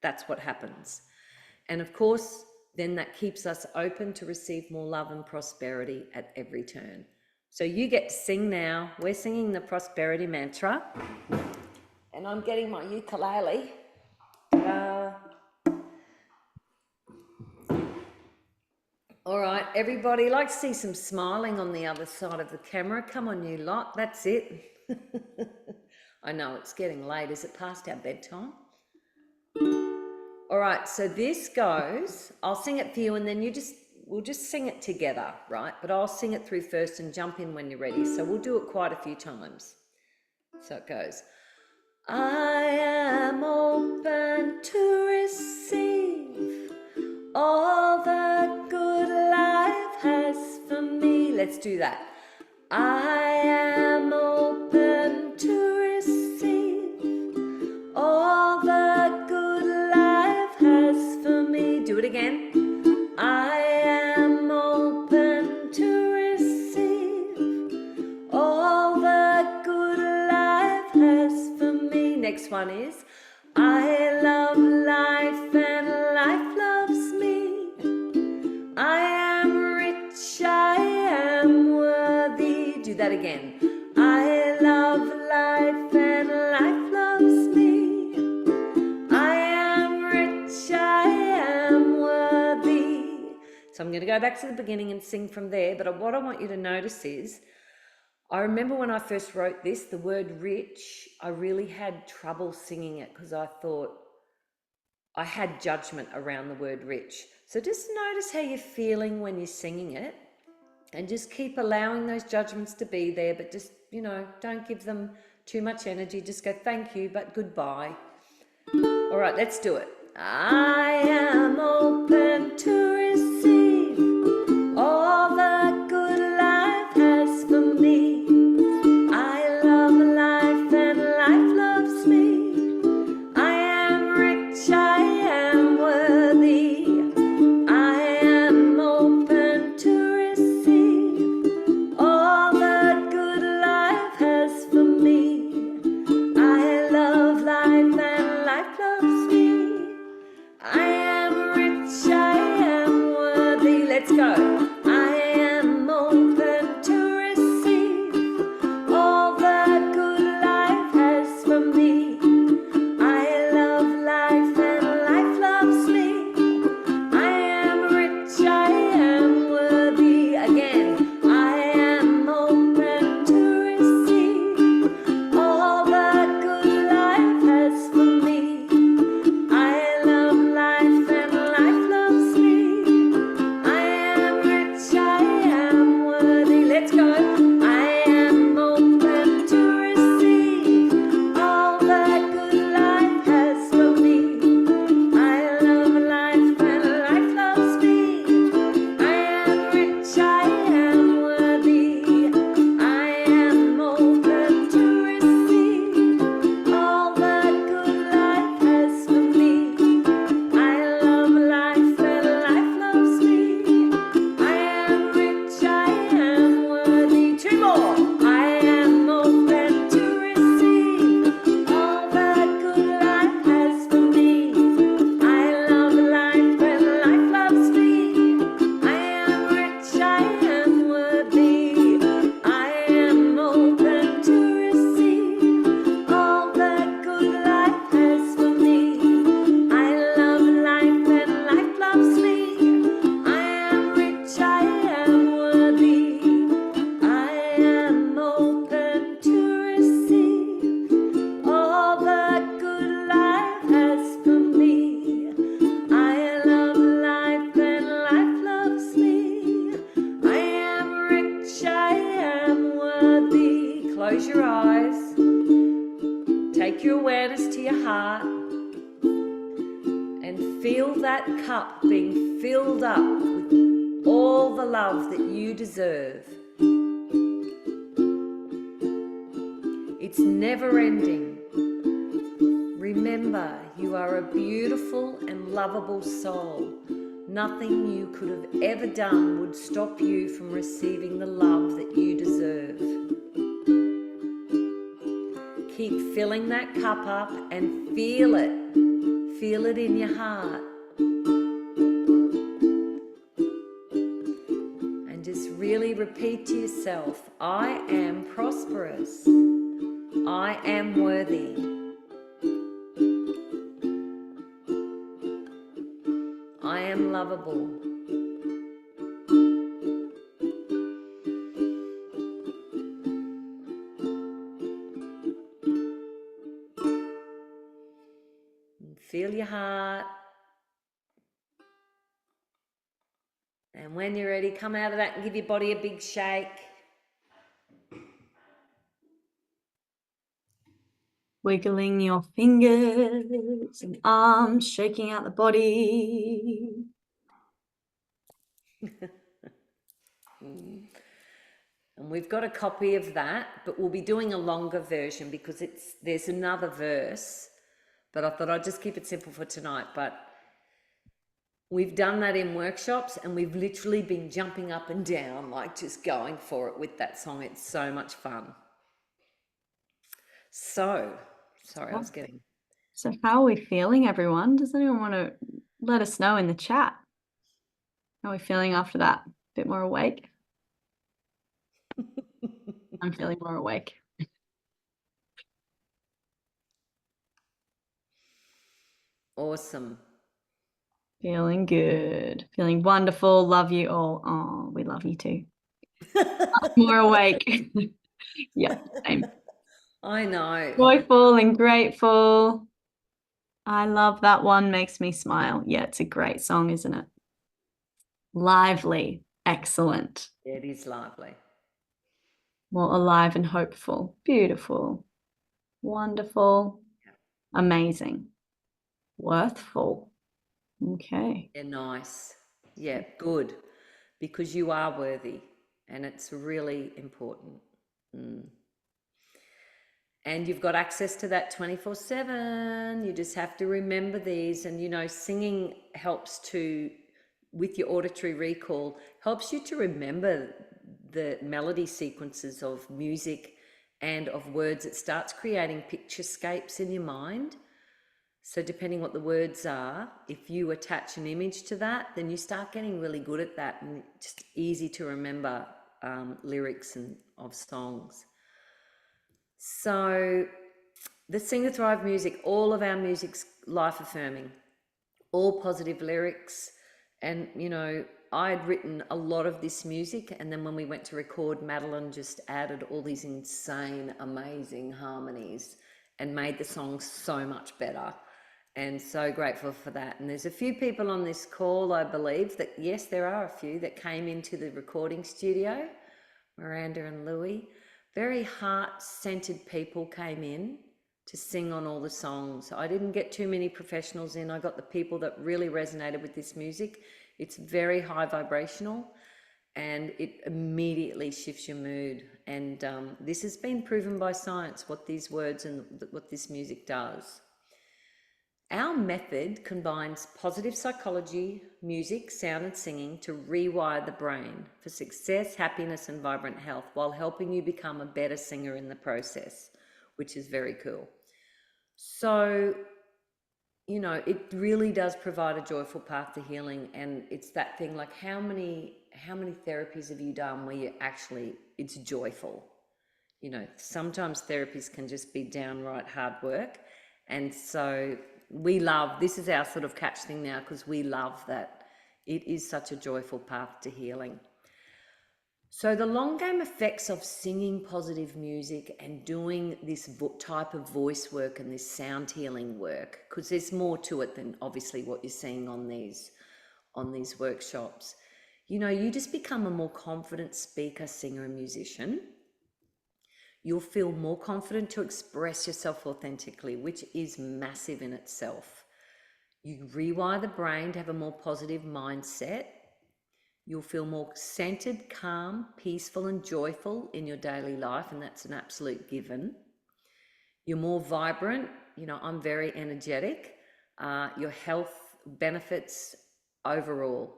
That's what happens. And of course, then that keeps us open to receive more love and prosperity at every turn. So you get to sing now. We're singing the prosperity mantra. And I'm getting my ukulele. All right, everybody, like to see some smiling on the other side of the camera. Come on, you lot. That's it. I know it's getting late. Is it past our bedtime? All right, so this goes, I'll sing it for you and then we'll just sing it together, right? But I'll sing it through first and jump in when you're ready. So we'll do it quite a few times. So it goes. I am open to receive all the good life has for me. Let's do that. I am open to receive all the good life has for me. Do it again. I am open to receive all the good life has for me. Next one is, I love life and life loves me. I am rich, I am worthy. Do that again. I love life and life loves me. I am rich, I am worthy. So I'm going to go back to the beginning and sing from there. But what I want you to notice is, I remember when I first wrote this, the word rich, I really had trouble singing it because I thought I had judgment around the word rich. So just notice how you're feeling when you're singing it and just keep allowing those judgments to be there, but just, don't give them too much energy. Just go, thank you, but goodbye. All right, let's do it. I am open to receive all the good life has for me. I love life and life loves me. I am rich, I am worthy. I am open to receive all the good life has for me. close your eyes, take your awareness to your heart, and feel that cup being filled up with all the love that you deserve. It's never ending. Remember, you are a beautiful and lovable soul. Nothing you could have ever done would stop you from receiving the love that you deserve. Keep filling that cup up and feel it. Feel it in your heart. And just really repeat to yourself, I am prosperous. I am worthy. I am lovable. And feel your heart. And when you're ready, come out of that and give your body a big shake. Wiggling your fingers and arms, shaking out the body. And we've got a copy of that, but we'll be doing a longer version because there's another verse, but I thought I'd just keep it simple for tonight. But we've done that in workshops and we've literally been jumping up and down, like just going for it with that song. It's so much fun. So, sorry, I was getting... So how are we feeling, everyone? Does anyone want to let us know in the chat? How are we feeling after that? A bit more awake? I'm feeling more awake. Awesome. Feeling good. Feeling wonderful. Love you all. Oh, we love you too. More awake. Yeah, same. I know. Joyful and grateful. I love that one. Makes me smile. Yeah, it's a great song, isn't it? Lively. Excellent. It is lively. More alive and hopeful. Beautiful. Wonderful. Amazing. Worthful. Okay. Yeah, nice. Yeah, good. Because you are worthy and it's really important. And you've got access to that 24/7. You just have to remember these. And, you know, singing helps to, with your auditory recall, helps you to remember the melody sequences of music and of words. It starts creating picturescapes in your mind. So depending what the words are, if you attach an image to that, then you start getting really good at that, and it's just easy to remember lyrics and of songs. So the Sing to Thrive music, all of our music's life affirming, all positive lyrics. And, you know, I had written a lot of this music, and then when we went to record, Madeline just added all these insane, amazing harmonies and made the song so much better. And so grateful for that. And there's a few people on this call, I believe, that, yes, there are a few that came into the recording studio. Miranda and Louie. Very heart-centered people came in to sing on all the songs. I didn't get too many professionals in. I got the people that really resonated with this music. It's very high vibrational and it immediately shifts your mood. And this has been proven by science, what these words and what this music does. Our method combines positive psychology, music, sound and singing to rewire the brain for success, happiness and vibrant health while helping you become a better singer in the process, which is very cool. So, you know, it really does provide a joyful path to healing. And it's that thing, like how many therapies have you done where you actually, it's joyful? You know, sometimes therapies can just be downright hard work. And so we love, this is our sort of catch thing now, because we love that it is such a joyful path to healing. So the long game effects of singing positive music and doing this type of voice work and this sound healing work, because there's more to it than obviously what you're seeing on these workshops. You know, you just become a more confident speaker, singer and musician. You'll feel more confident to express yourself authentically, which is massive in itself. You rewire the brain to have a more positive mindset. You'll feel more centered, calm, peaceful, and joyful in your daily life, and that's an absolute given. You're more vibrant. I'm very energetic. Your health benefits overall.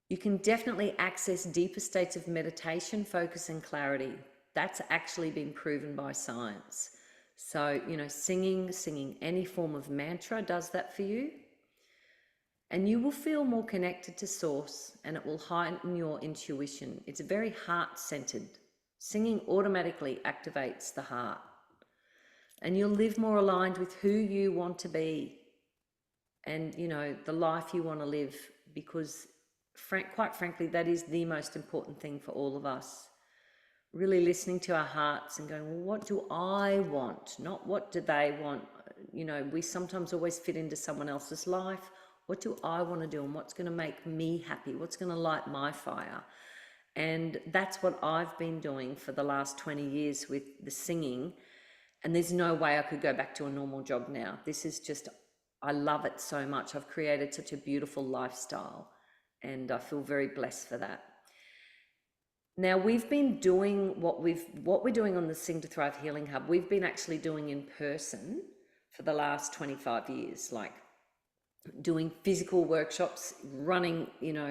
You can definitely access deeper states of meditation, focus, and clarity. That's actually been proven by science. So, singing any form of mantra does that for you. And you will feel more connected to source, and it will heighten your intuition. It's very heart-centered. Singing automatically activates the heart. And you'll live more aligned with who you want to be and, the life you want to live, because quite frankly, that is the most important thing for all of us. Really listening to our hearts and going, well, what do I want? Not what do they want? We sometimes always fit into someone else's life. What do I want to do, and what's going to make me happy? What's going to light my fire? And that's what I've been doing for the last 20 years with the singing. And there's no way I could go back to a normal job now. This is just, I love it so much. I've created such a beautiful lifestyle, and I feel very blessed for that. Now, we've been doing what we're doing on the Sing to Thrive Healing Hub. We've been actually doing in person for the last 25 years, like doing physical workshops, running,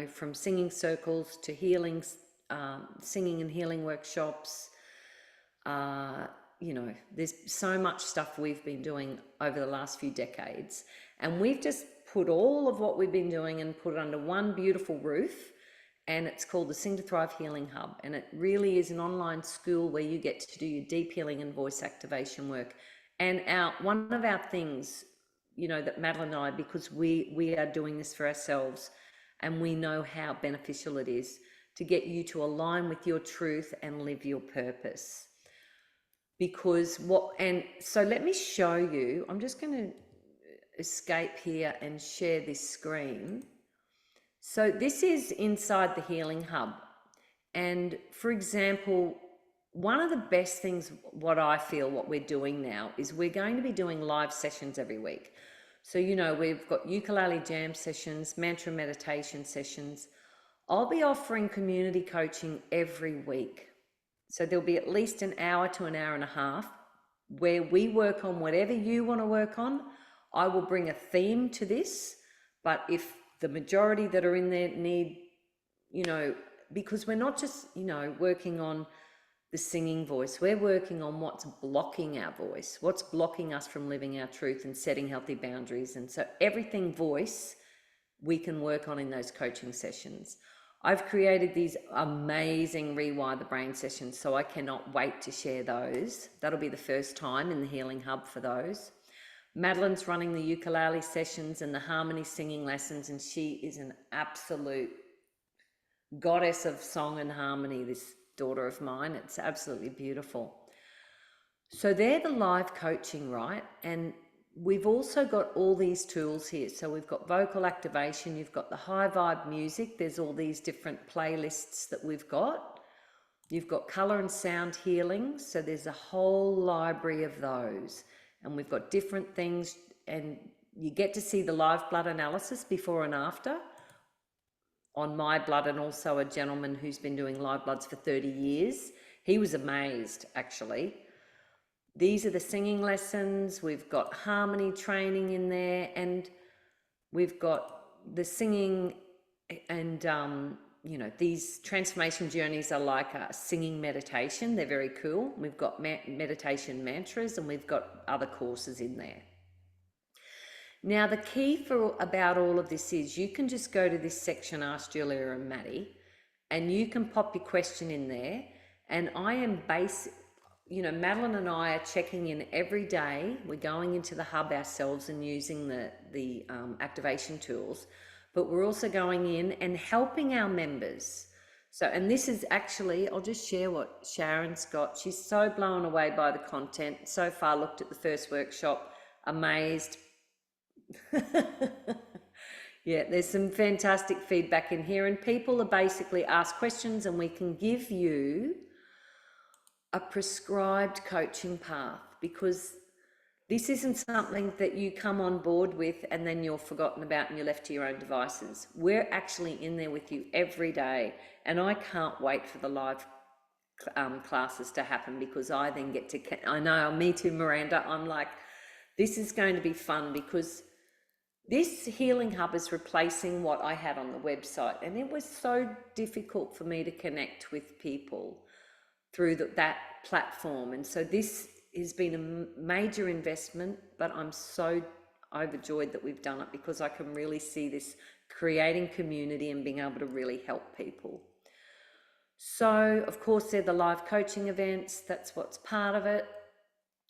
from singing circles to healing, singing and healing workshops. There's so much stuff we've been doing over the last few decades, and we've just put all of what we've been doing and put it under one beautiful roof. And it's called the Sing to Thrive Healing Hub. And it really is an online school where you get to do your deep healing and voice activation work. And one of our things, that Madeline and I, because we are doing this for ourselves, and we know how beneficial it is to get you to align with your truth and live your purpose. So let me show you, I'm just going to escape here and share this screen. So this is inside the Healing Hub. And for example, one of the best things, what we're doing now is we're going to be doing live sessions every week. So, we've got ukulele jam sessions, mantra meditation sessions. I'll be offering community coaching every week. So there'll be at least an hour to an hour and a half where we work on whatever you want to work on. I will bring a theme to this, but if the majority that are in there need, because we're not just, working on the singing voice, we're working on what's blocking our voice, what's blocking us from living our truth and setting healthy boundaries. And so everything voice we can work on in those coaching sessions. I've created these amazing Rewire the Brain sessions, so I cannot wait to share those. That'll be the first time in the Healing Hub for those. Madeline's running the ukulele sessions and the harmony singing lessons, and she is an absolute goddess of song and harmony, this daughter of mine. It's absolutely beautiful. So they're the live coaching, right? And we've also got all these tools here. So we've got vocal activation, you've got the high vibe music, there's all these different playlists that we've got. You've got color and sound healing, so there's a whole library of those. And we've got different things, and you get to see the live blood analysis before and after on my blood, and also a gentleman who's been doing live bloods for 30 years. He was amazed, actually. These are the singing lessons. We've got harmony training in there, and we've got the singing, and these transformation journeys are like a singing meditation. They're very cool. We've got meditation mantras, and we've got other courses in there. Now, the key about all of this is you can just go to this section, Ask Julia and Maddie, and you can pop your question in there. And I am Madeline and I are checking in every day. We're going into the hub ourselves and using the activation tools. But we're also going in and helping our members. So, and this is actually, I'll just share what Sharon's got. She's so blown away by the content. So far, looked at the first workshop, amazed. Yeah, there's some fantastic feedback in here, and people are basically asked questions, and we can give you a prescribed coaching path, because this isn't something that you come on board with and then you're forgotten about and you're left to your own devices. We're actually in there with you every day, and I can't wait for the live classes to happen, because I then get to, I know, me too, Miranda, I'm like, this is going to be fun, because this healing hub is replacing what I had on the website, and it was so difficult for me to connect with people through that platform. And so this has been a major investment, but I'm so overjoyed that we've done it, because I can really see this creating community and being able to really help people. So of course they're the live coaching events, that's what's part of it,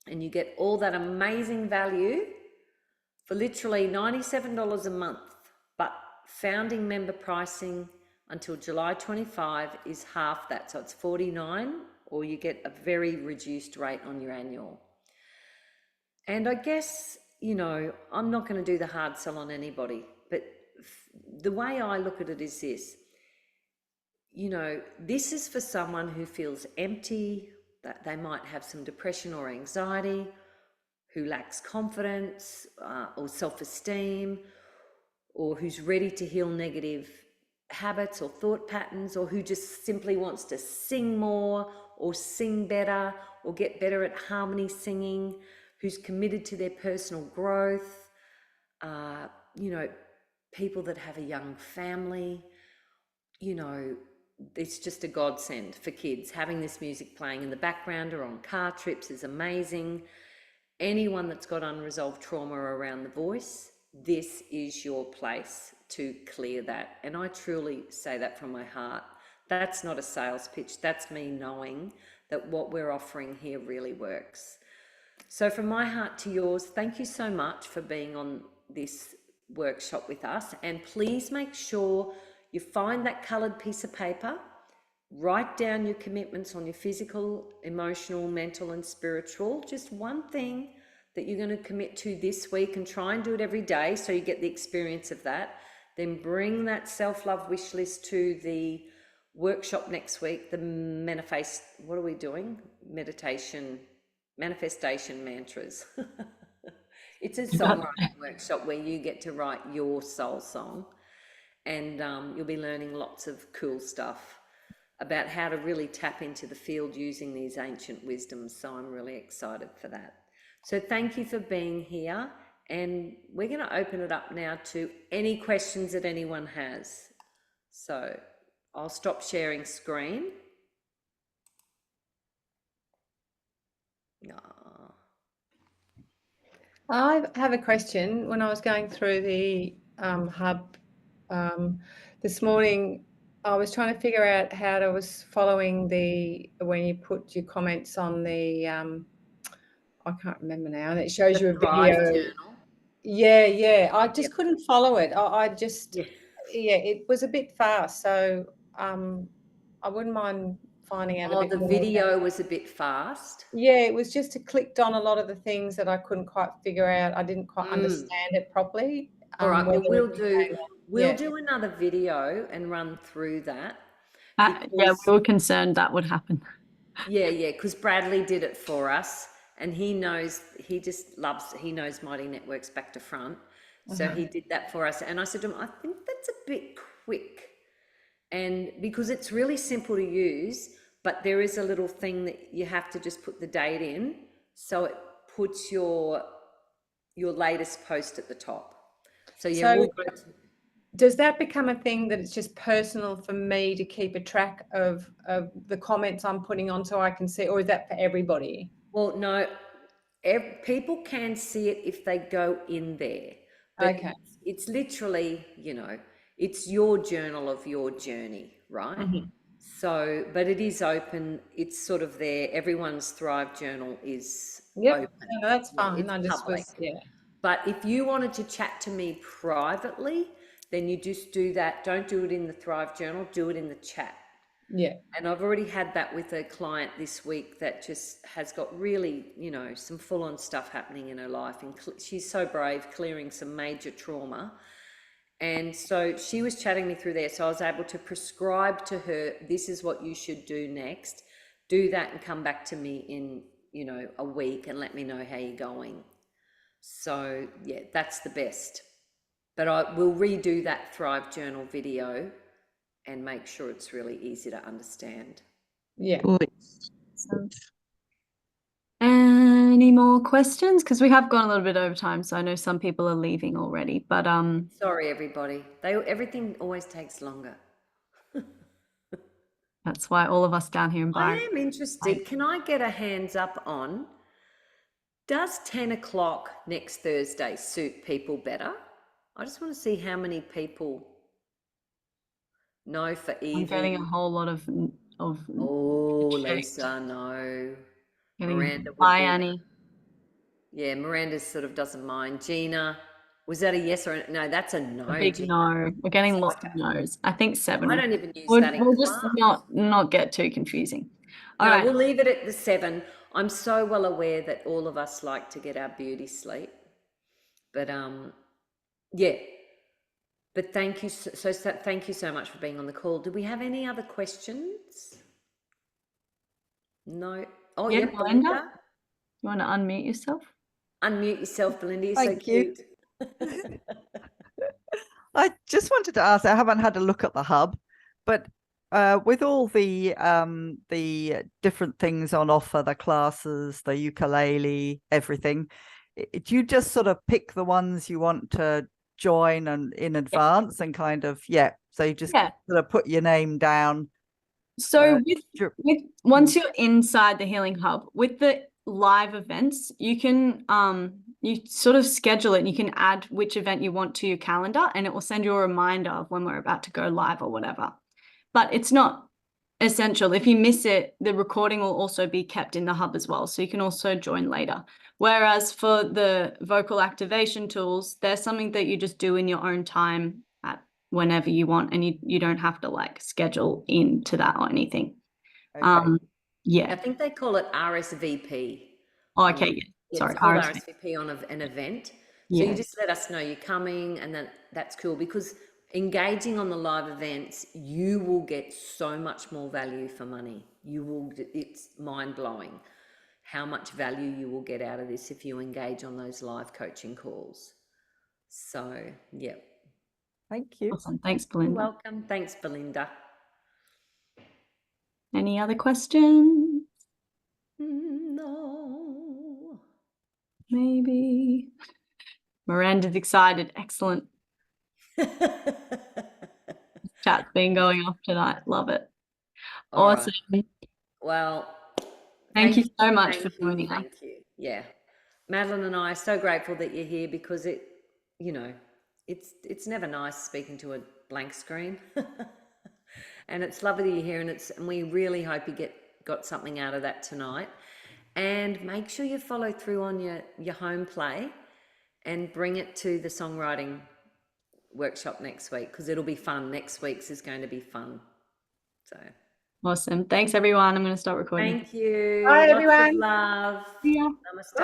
and you get all that amazing value for literally $97 a month. But founding member pricing until July 25 is half that, so it's $49, or you get a very reduced rate on your annual. And I guess, you know, I'm not going to do the hard sell on anybody, but the way I look at it is this: you know, this is for someone who feels empty, that they might have some depression or anxiety, who lacks confidence or self-esteem, or who's ready to heal negative habits or thought patterns, or who just simply wants to sing more or sing better or get better at harmony singing, who's committed to their personal growth, you know, people that have a young family. You know, it's just a godsend for kids. Having this music playing in the background or on car trips is amazing. Anyone that's got unresolved trauma around the voice, this is your place to clear that. And I truly say that from my heart. That's not a sales pitch. That's me knowing that what we're offering here really works. So from my heart to yours, thank you so much for being on this workshop with us. And please make sure you find that coloured piece of paper, write down your commitments on your physical, emotional, mental and spiritual. Just one thing that you're going to commit to this week, and try and do it every day so you get the experience of that. Then bring that self-love wish list to the workshop next week, the manifest, what are we doing? Manifestation mantras. It's a songwriting workshop where you get to write your soul song, and you'll be learning lots of cool stuff about how to really tap into the field using these ancient wisdoms. So I'm really excited for that. So thank you for being here, and we're going to open it up now to any questions that anyone has. So I'll stop sharing screen. I have a question. When I was going through the hub this morning, I was trying to figure out how I was following when you put your comments on the, I can't remember now, and it shows you a video. Journal. Yeah. I just couldn't follow it. I just, yeah, it was a bit fast. So I wouldn't mind finding out a bit the more. video was a bit fast. Yeah, it was just, it clicked on a lot of the things that I couldn't quite figure out. I didn't quite understand it properly. All right, well, we'll do another video and run through that. Yeah, we were concerned that would happen. Yeah, because Bradley did it for us, and he knows Mighty Networks back to front. So he did that for us. And I said to him, I think that's a bit quick. And because it's really simple to use, but there is a little thing that you have to just put the date in, so it puts your latest post at the top. So yeah, does that become a thing that it's just personal for me to keep a track of the comments I'm putting on so I can see, or is that for everybody? Well, no, people can see it if they go in there. But okay. It's literally, you know, it's your journal of your journey, right? Mm-hmm. So, but it is open. It's sort of there. Everyone's Thrive journal is open. No, that's fine. It's public. But if you wanted to chat to me privately, then you just do that. Don't do it in the Thrive journal. Do it in the chat. Yeah. And I've already had that with a client this week that just has got really, you know, some full-on stuff happening in her life. And she's so brave, clearing some major trauma. And so she was chatting me through there. So I was able to prescribe to her, this is what you should do next. do that and come back to me in, a week and let me know how you're going. So yeah, that's the best. But I will redo that Thrive Journal video and make sure it's really easy to understand. Yeah. Good. So, any more questions? Because we have gone a little bit over time, so I know some people are leaving already. But Sorry, everybody. Everything always takes longer. that's why all of us down here in I Byron. am interested. Can I get a hands up on, does 10 o'clock next Thursday suit people better? I just want to see how many people know for I'm getting a Evie. whole lot of Oh, check. Lisa, no. Getting Miranda would hi be. Annie. Yeah, Miranda sort of doesn't mind. Gina, was that a yes or a no? That's a A no, big Gina. no. We're getting lots of no's. I think 7. I don't even use We'll, that in we'll just class. not get too confusing. All No, right. we'll leave it at the 7. I'm so well aware that all of us like to get our beauty sleep. But yeah. But thank you thank you so much for being on the call. Do we have any other questions? No. Oh, Yeah, yep, Belinda, Belinda. you want to unmute yourself? Unmute yourself, Belinda. You're so Thank you. cute. I just wanted to ask, I haven't had a look at the hub, but with all the different things on offer, the classes, the ukulele, everything, do you just sort of pick the ones you want to join and in advance and kind of, so you just Yeah. sort of put your name down? So with once Mm. you're inside the Healing Hub, with the live events, you can you sort of schedule it and you can add which event you want to your calendar and it will send you a reminder of when we're about to go live or whatever. But it's not essential. If you miss it, the recording will also be kept in the hub as well. So you can also join later. Whereas for the vocal activation tools, there's something that you just do in your own time at whenever you want, and you don't have to like schedule into that or anything. Okay. Yeah. I think they call it RSVP. Oh, okay. Yeah. Yeah, Sorry. it's called RSVP. RSVP on an event. So Yeah. you just let us know you're coming, and then that's cool, because engaging on the live events, you will get so much more value for money. It's mind blowing how much value you will get out of this if you engage on those live coaching calls. So, yeah. Thank you. Awesome. Thanks, You're Belinda. welcome. Thanks, Belinda. Any other questions? No. Maybe. Miranda's excited. Excellent. Chat's been going off tonight. Love it. All Awesome. right. Well, Thank you so much for thank joining us. Thank you. Yeah. Madeline and I are so grateful that you're here, because it's never nice speaking to a blank screen. And it's lovely that you're here, and we really hope you got something out of that tonight. And make sure you follow through on your home play and bring it to the songwriting workshop next week, because it'll be fun. Next week's is going to be fun. So Awesome. Thanks, everyone. I'm going to start recording. thank you. Bye, Lots everyone. of love. See ya. Namaste.